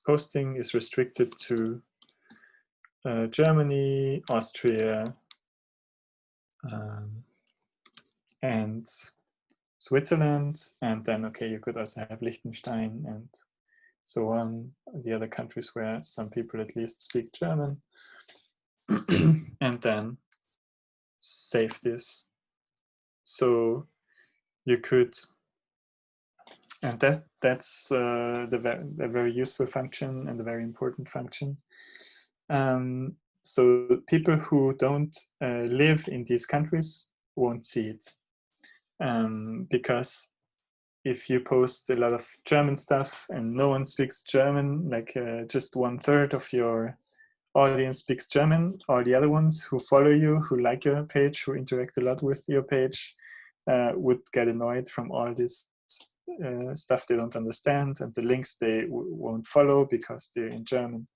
posting is restricted to Germany, Austria, and Switzerland, and then okay, you could also have Liechtenstein and so on, the other countries where some people at least speak German, and then save this. So you could, and that's a very useful function and a very important function. So people who don't live in these countries won't see it, because if you post a lot of German stuff and no one speaks German, like just 1/3 of your audience speaks German, all the other ones who follow you, who like your page, who interact a lot with your page, would get annoyed from all this stuff they don't understand, and the links they won't follow because they're in German.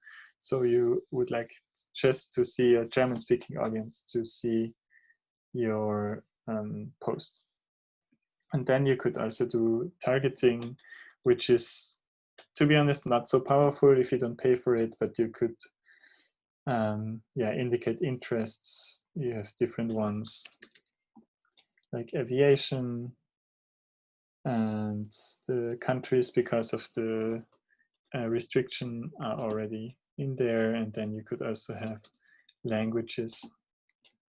So you would like just to see a German-speaking audience to see your post. And then you could also do targeting, which is, to be honest, not so powerful if you don't pay for it, but you could indicate interests. You have different ones like aviation and the countries, because of the restriction, are already in there. And then you could also have languages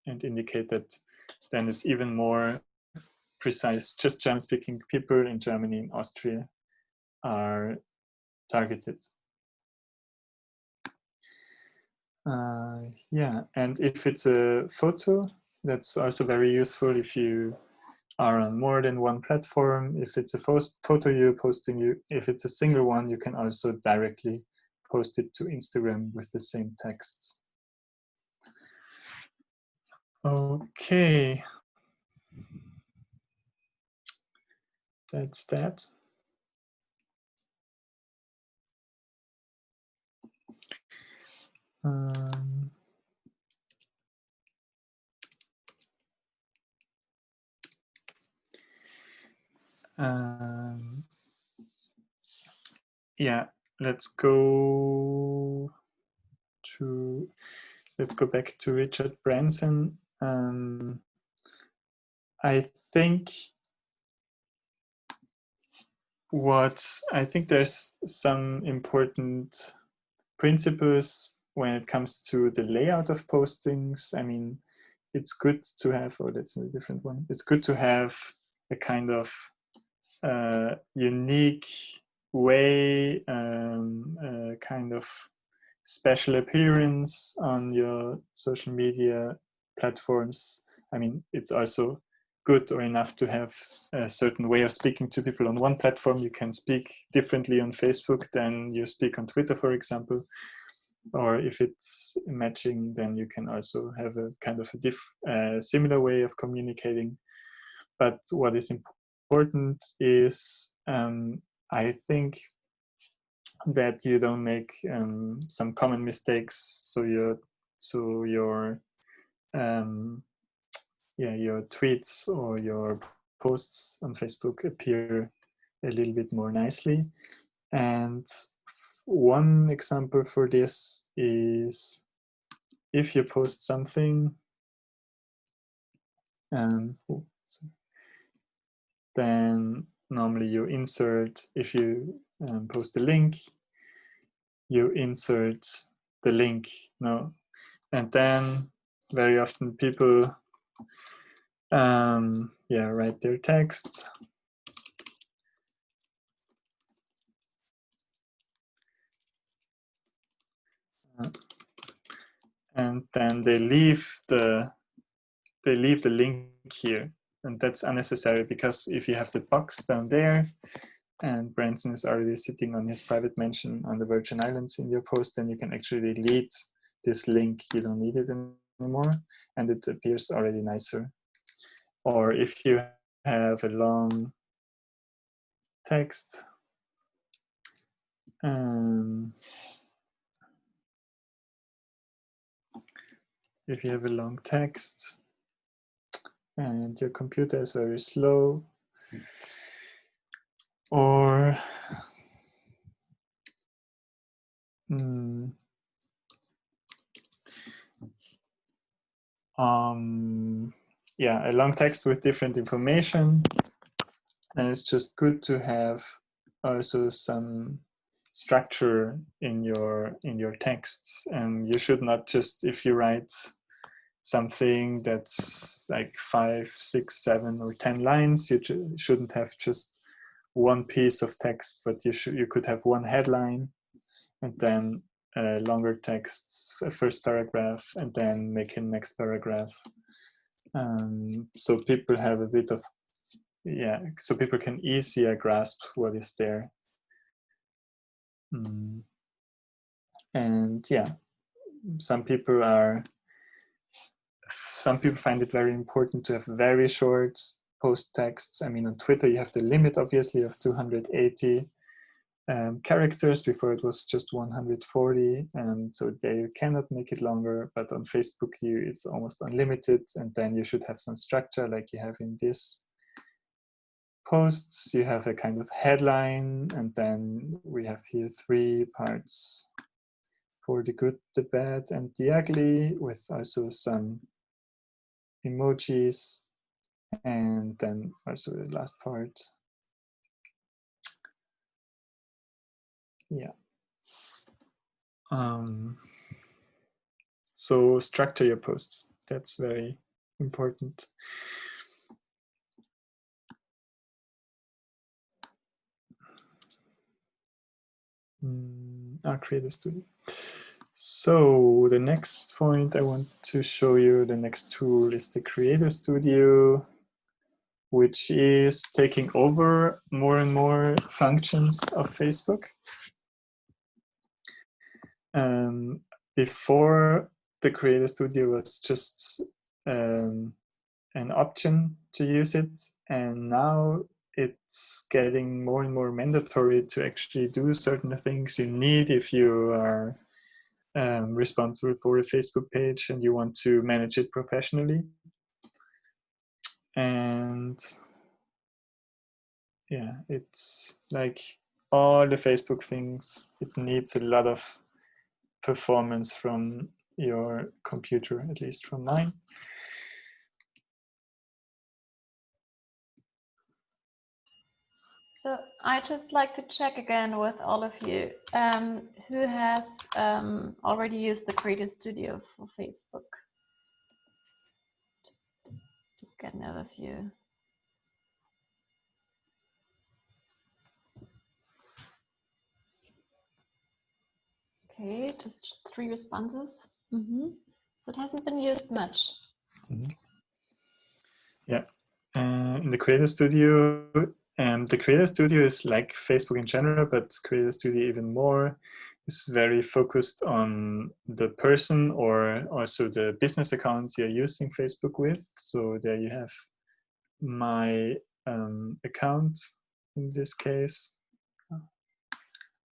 and indicate that then it's even more precise. Just German-speaking people in Germany and Austria are targeted. And if it's a photo, that's also very useful if you are on more than one platform. If it's a photo you're posting, if it's a single one, you can also directly post it to Instagram with the same text. Okay. That's that. Yeah, let's go back to Richard Branson. I think there's some important principles when it comes to the layout of postings. I mean, it's good to have, oh, that's a different one. It's good to have a kind of unique way, kind of special appearance on your social media platforms. I mean, it's also good or enough to have a certain way of speaking to people on one platform. You can speak differently on Facebook than you speak on Twitter, for example. Or if it's matching, then you can also have a kind of a similar way of communicating. But what is important is, I think, that you don't make some common mistakes, so your tweets or your posts on Facebook appear a little bit more nicely. And one example for this is if you post something, then normally you insert, if you post a link, you insert the link, no? And then very often people write their text. And then they leave the link here. And that's unnecessary, because if you have the box down there and Branson is already sitting on his private mansion on the Virgin Islands in your post, then you can actually delete this link. You don't need it anymore, and it appears already nicer. Or if you have a long text, if you have a long text and your computer is very slow, or a long text with different information, and it's just good to have also some structure in your texts. And you should not just, if you write something that's like 5, 6, 7, or 10 lines, you shouldn't have just one piece of text, but you could have one headline, and then longer texts, first paragraph, and then make a next paragraph. So people have a bit of, so people can easier grasp what is there. And some people find it very important to have very short post texts. I mean, on Twitter you have the limit, obviously, of 280 characters. Before it was just 140, and so there you cannot make it longer. But on Facebook it's almost unlimited, and then you should have some structure like you have in this posts. You have a kind of headline, and then we have here 3 parts for the good, the bad, and the ugly, with also some emojis, and then also the last part. So structure your posts. That's very important. I'll create a studio. So the next point I want to show you, the next tool, is the Creator Studio. which is taking over more and more functions of Facebook. Before, the Creator Studio was just an option to use it, and now it's getting more and more mandatory to actually do certain things you need if you are responsible for a Facebook page and you want to manage it professionally. And yeah, it's like all the Facebook things, it needs a lot of performance from your computer, at least from mine. So I just like to check again with all of you who has already used the Creator Studio for Facebook. Just to get another view. Okay, just 3 responses. So it hasn't been used much. Yeah, in the Creator Studio, the Creator Studio is like Facebook in general, but Creator Studio even more. Is very focused on the person or also the business account you're using Facebook with. So there you have my account in this case.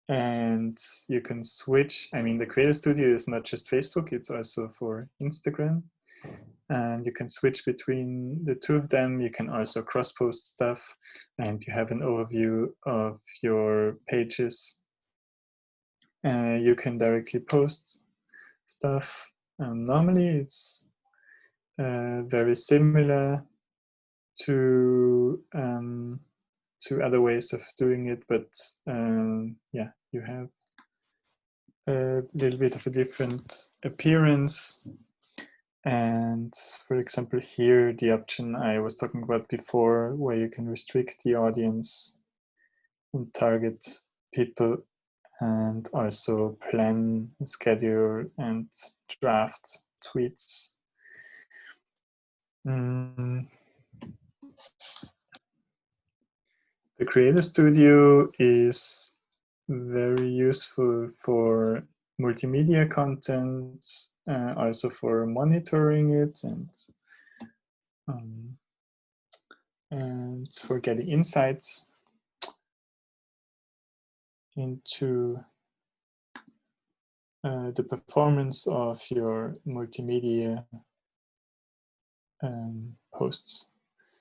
And you can switch. I mean, the Creator Studio is not just Facebook, it's also for Instagram. And you can switch between the two of them. You can also cross-post stuff, and you have an overview of your pages. You can directly post stuff. Normally, it's very similar to other ways of doing it, but yeah, you have a little bit of a different appearance. And for example, here, the option I was talking about before, where you can restrict the audience and target people, and also plan, schedule, and draft tweets. The Creator Studio is very useful for multimedia content, also for monitoring it and for getting insights into the performance of your multimedia posts.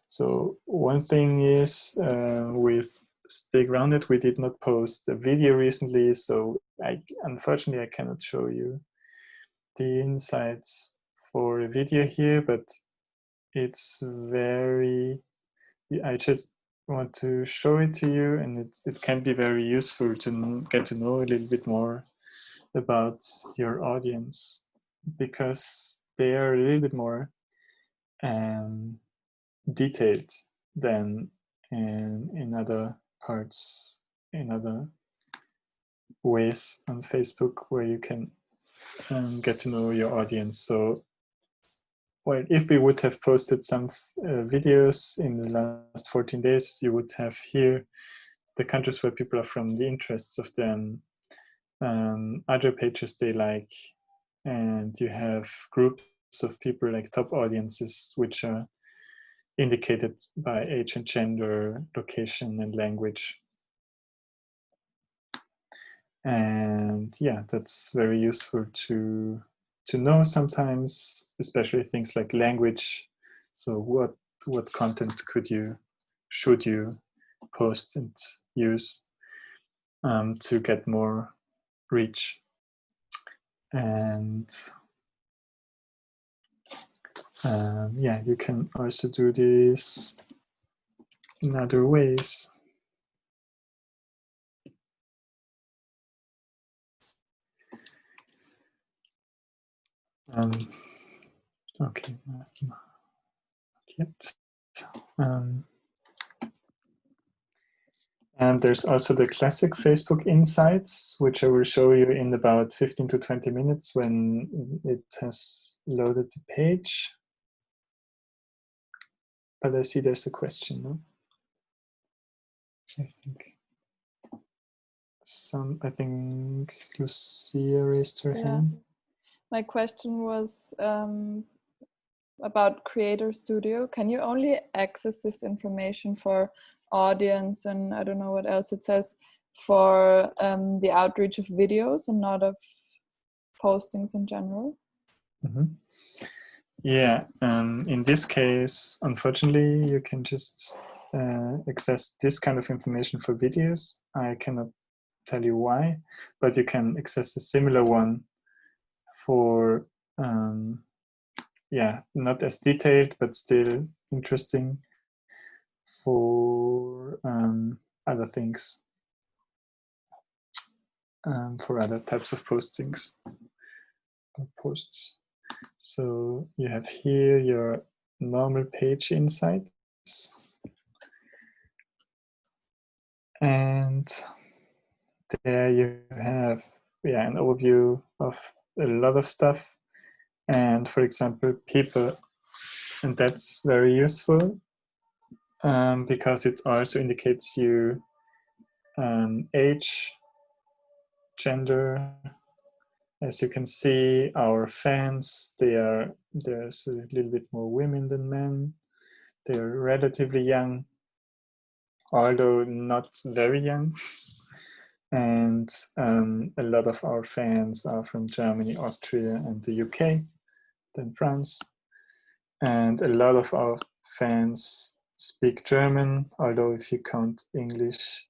So one thing is with Stay Grounded, we did not post a video recently, so unfortunately I cannot show you the insights for a video here, but it's very, I just want to show it to you, and it can be very useful to get to know a little bit more about your audience, because they are a little bit more detailed than in other parts, in other ways on Facebook, where you can get to know your audience. So, well, if we would have posted some videos in the last 14 days, you would have here the countries where people are from, the interests of them, other pages they like, and you have groups of people like top audiences, which are indicated by age and gender, location, and language. And yeah, that's very useful to know sometimes, especially things like language. So what content should you post and use to get more reach? And yeah, you can also do this in other ways. Okay, not yet. And there's also the classic Facebook Insights, which I will show you in about 15 to 20 minutes when it has loaded the page. but I see there's a question, no? I think Lucia raised her hand. My question was about Creator Studio. Can you only access this information for audience and I don't know what else it says for the outreach of videos and not of postings in general? Mm-hmm. Yeah, in this case, unfortunately, you can just access this kind of information for videos. I cannot tell you why, but you can access a similar one for, yeah, not as detailed, but still interesting for other things, for other types of postings or posts. So you have here your normal page insights. And there you have an overview of a lot of stuff. And for example, people, and that's very useful because it also indicates you age, gender. As you can see, our fans, there's a little bit more women than men. They're relatively young, although not very young. And a lot of our fans are from Germany, Austria, and the UK, then France. And a lot of our fans speak German, although if you count English,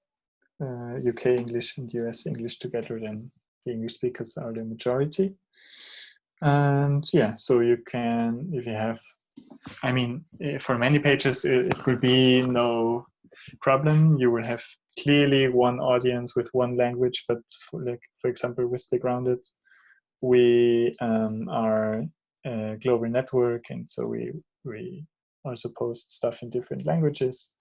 UK English and US English together, then the English speakers are the majority. And yeah, so you can, if you have, I mean, for many pages, it will be no problem. You will have clearly one audience with one language, but for example, with Stay Grounded, we are a global network, and so we also post stuff in different languages.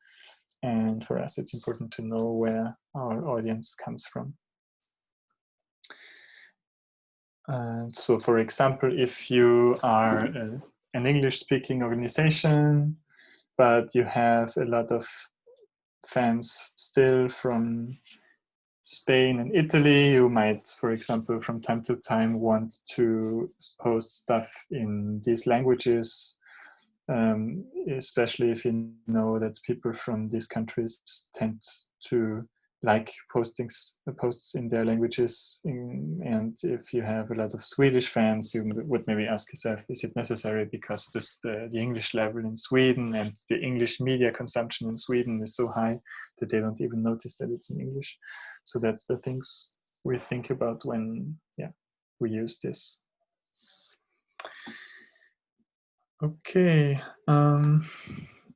And for us, it's important to know where our audience comes from. And so, for example, if you are an English-speaking organization, but you have a lot of fans still from Spain and Italy, you might, for example, from time to time want to post stuff in these languages, especially if you know that people from these countries tend to like posts in their languages. And if you have a lot of Swedish fans, you would maybe ask yourself, is it necessary because the English level in Sweden and the English media consumption in Sweden is so high that they don't even notice that it's in English. So that's the things we think about when we use this. Okay,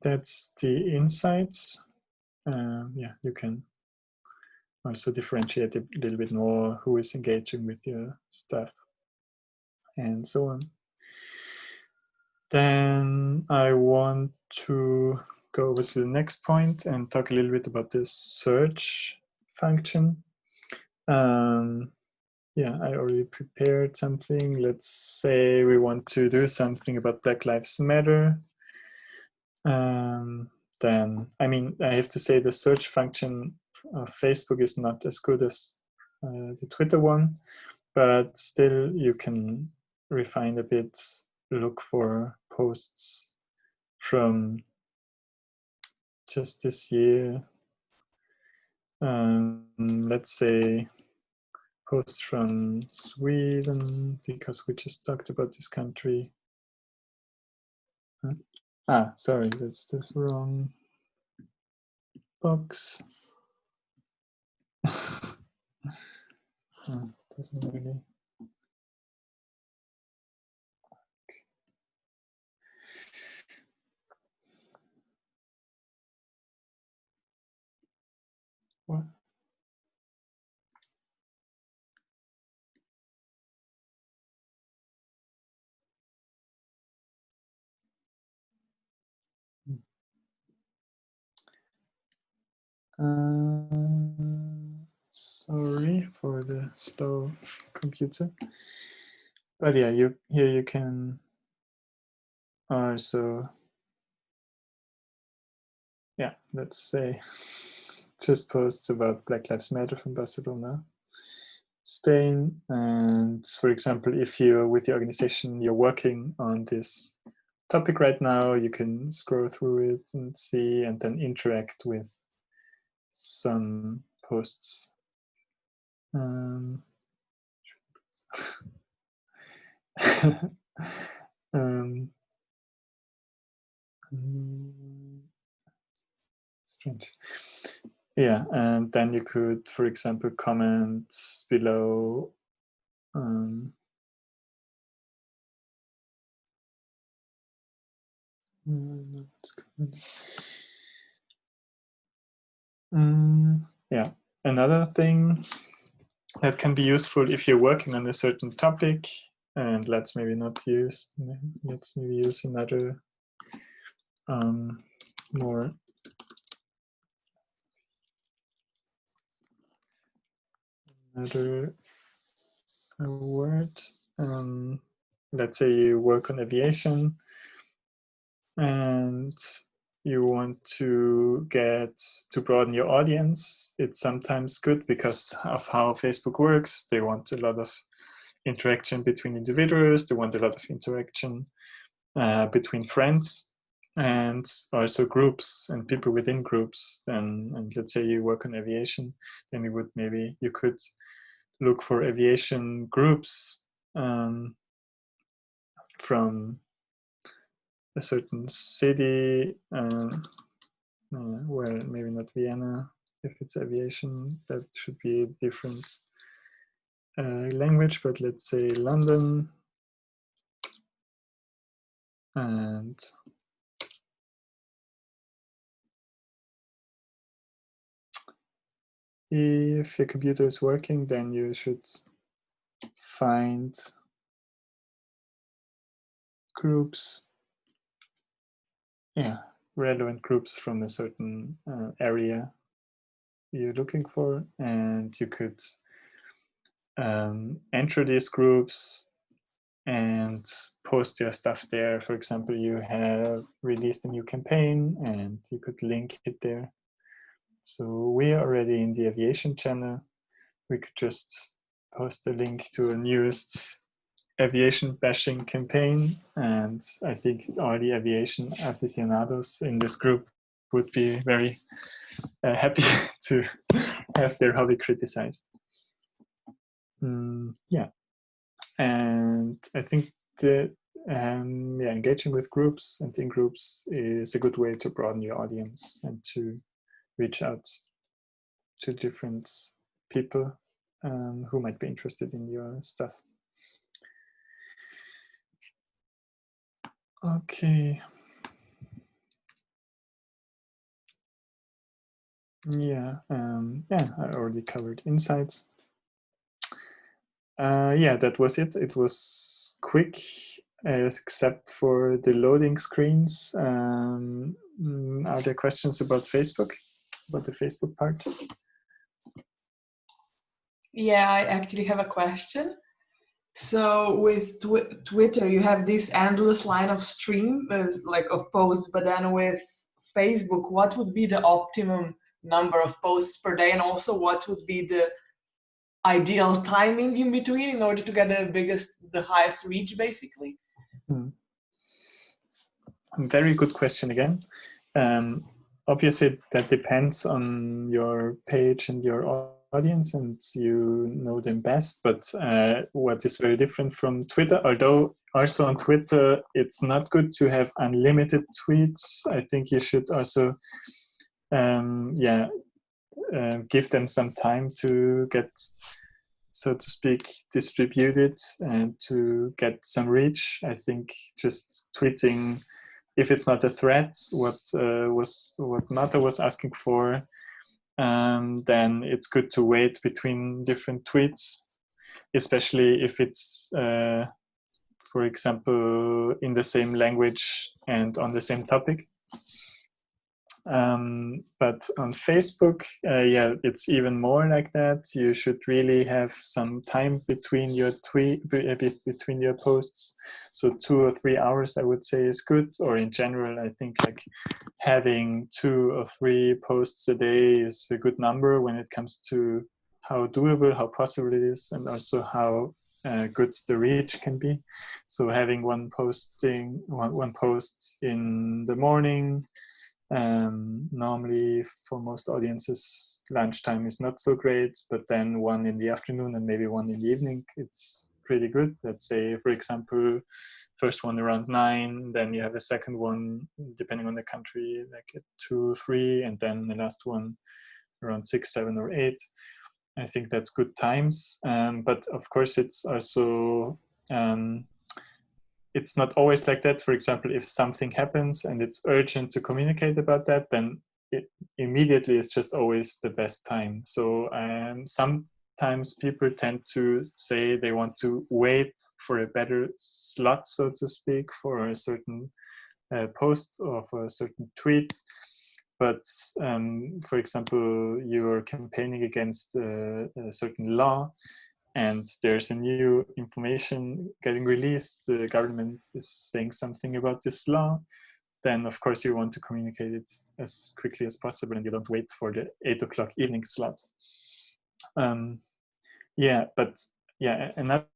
that's the insights. You can also differentiate a little bit more who is engaging with your stuff and so on. Then I want to go over to the next point and talk a little bit about the search function. I already prepared something. Let's say we want to do something about Black Lives Matter. Then, I mean, I have to say the search function of Facebook is not as good as the Twitter one, but still you can refine a bit, look for posts from just this year. Let's say posts from Sweden, because we just talked about this country. Sorry, that's the wrong box. Doesn't really. What? Sorry for the slow computer. But yeah, here you can also yeah, let's say just posts about Black Lives Matter from Barcelona, Spain. And for example, if you're with the organization, you're working on this topic right now, you can scroll through it and see, and then interact with some posts. Strange. Yeah, and then you could, for example, comment below. Yeah, another thing that can be useful if you're working on a certain topic, and let's maybe use another more another word. Let's say you work on aviation and you want to broaden your audience. It's sometimes good because of how Facebook works. They want a lot of interaction between individuals. They want a lot of interaction between friends and also groups and people within groups. And let's say you work on aviation, then you could look for aviation groups from a certain city, well, maybe not Vienna. If it's aviation, that should be a different language, but let's say London. And if your computer is working, then you should find groups, relevant groups from a certain area you're looking for, and you could enter these groups and post your stuff there. For example, you have released a new campaign and you could link it there. So we are already in the aviation channel. We could just post a link to a newest aviation bashing campaign, and I think all the aviation aficionados in this group would be very happy to have their hobby criticized. Yeah, and I think that engaging with groups and in groups is a good way to broaden your audience and to reach out to different people who might be interested in your stuff. Okay. Yeah, I already covered insights. Yeah, that was it. It was quick, except for the loading screens. Are there questions about Facebook, about the Facebook part? Yeah, I actually have a question. So with Twitter, you have this endless line of stream, like of posts, but then with Facebook, what would be the optimum number of posts per day, and also what would be the ideal timing in between in order to get the highest reach, basically? Very good question again. Obviously, that depends on your page and your audience, and you know them best. But what is very different from Twitter, although also on Twitter, it's not good to have unlimited tweets. I think you should also, give them some time to get, so to speak, distributed and to get some reach. I think just tweeting, if it's not a threat, what Mata was asking for, then it's good to wait between different tweets, especially if it's, for example, in the same language and on the same topic. But on Facebook, yeah, it's even more like that. You should really have some time between your between your posts. So 2 or 3 hours, I would say, is good. Or in general, I think like having 2 or 3 posts a day is a good number when it comes to how doable, how possible it is, and also how good the reach can be. So having one post in the morning. Normally for most audiences lunchtime is not so great, but then one in the afternoon and maybe one in the evening, it's pretty good. Let's say, for example, first one around 9, then you have a second one depending on the country like at 2, 3, and then the last one around 6, 7 or 8. I think that's good times, but of course it's also it's not always like that. For example, if something happens and it's urgent to communicate about that, then it immediately is just always the best time. So sometimes people tend to say they want to wait for a better slot, so to speak, for a certain post or for a certain tweet. But for example, you're campaigning against a certain law, and there's a new information getting released, the government is saying something about this law, then of course you want to communicate it as quickly as possible, and you don't wait for the 8 o'clock evening slot. Yeah, but yeah, another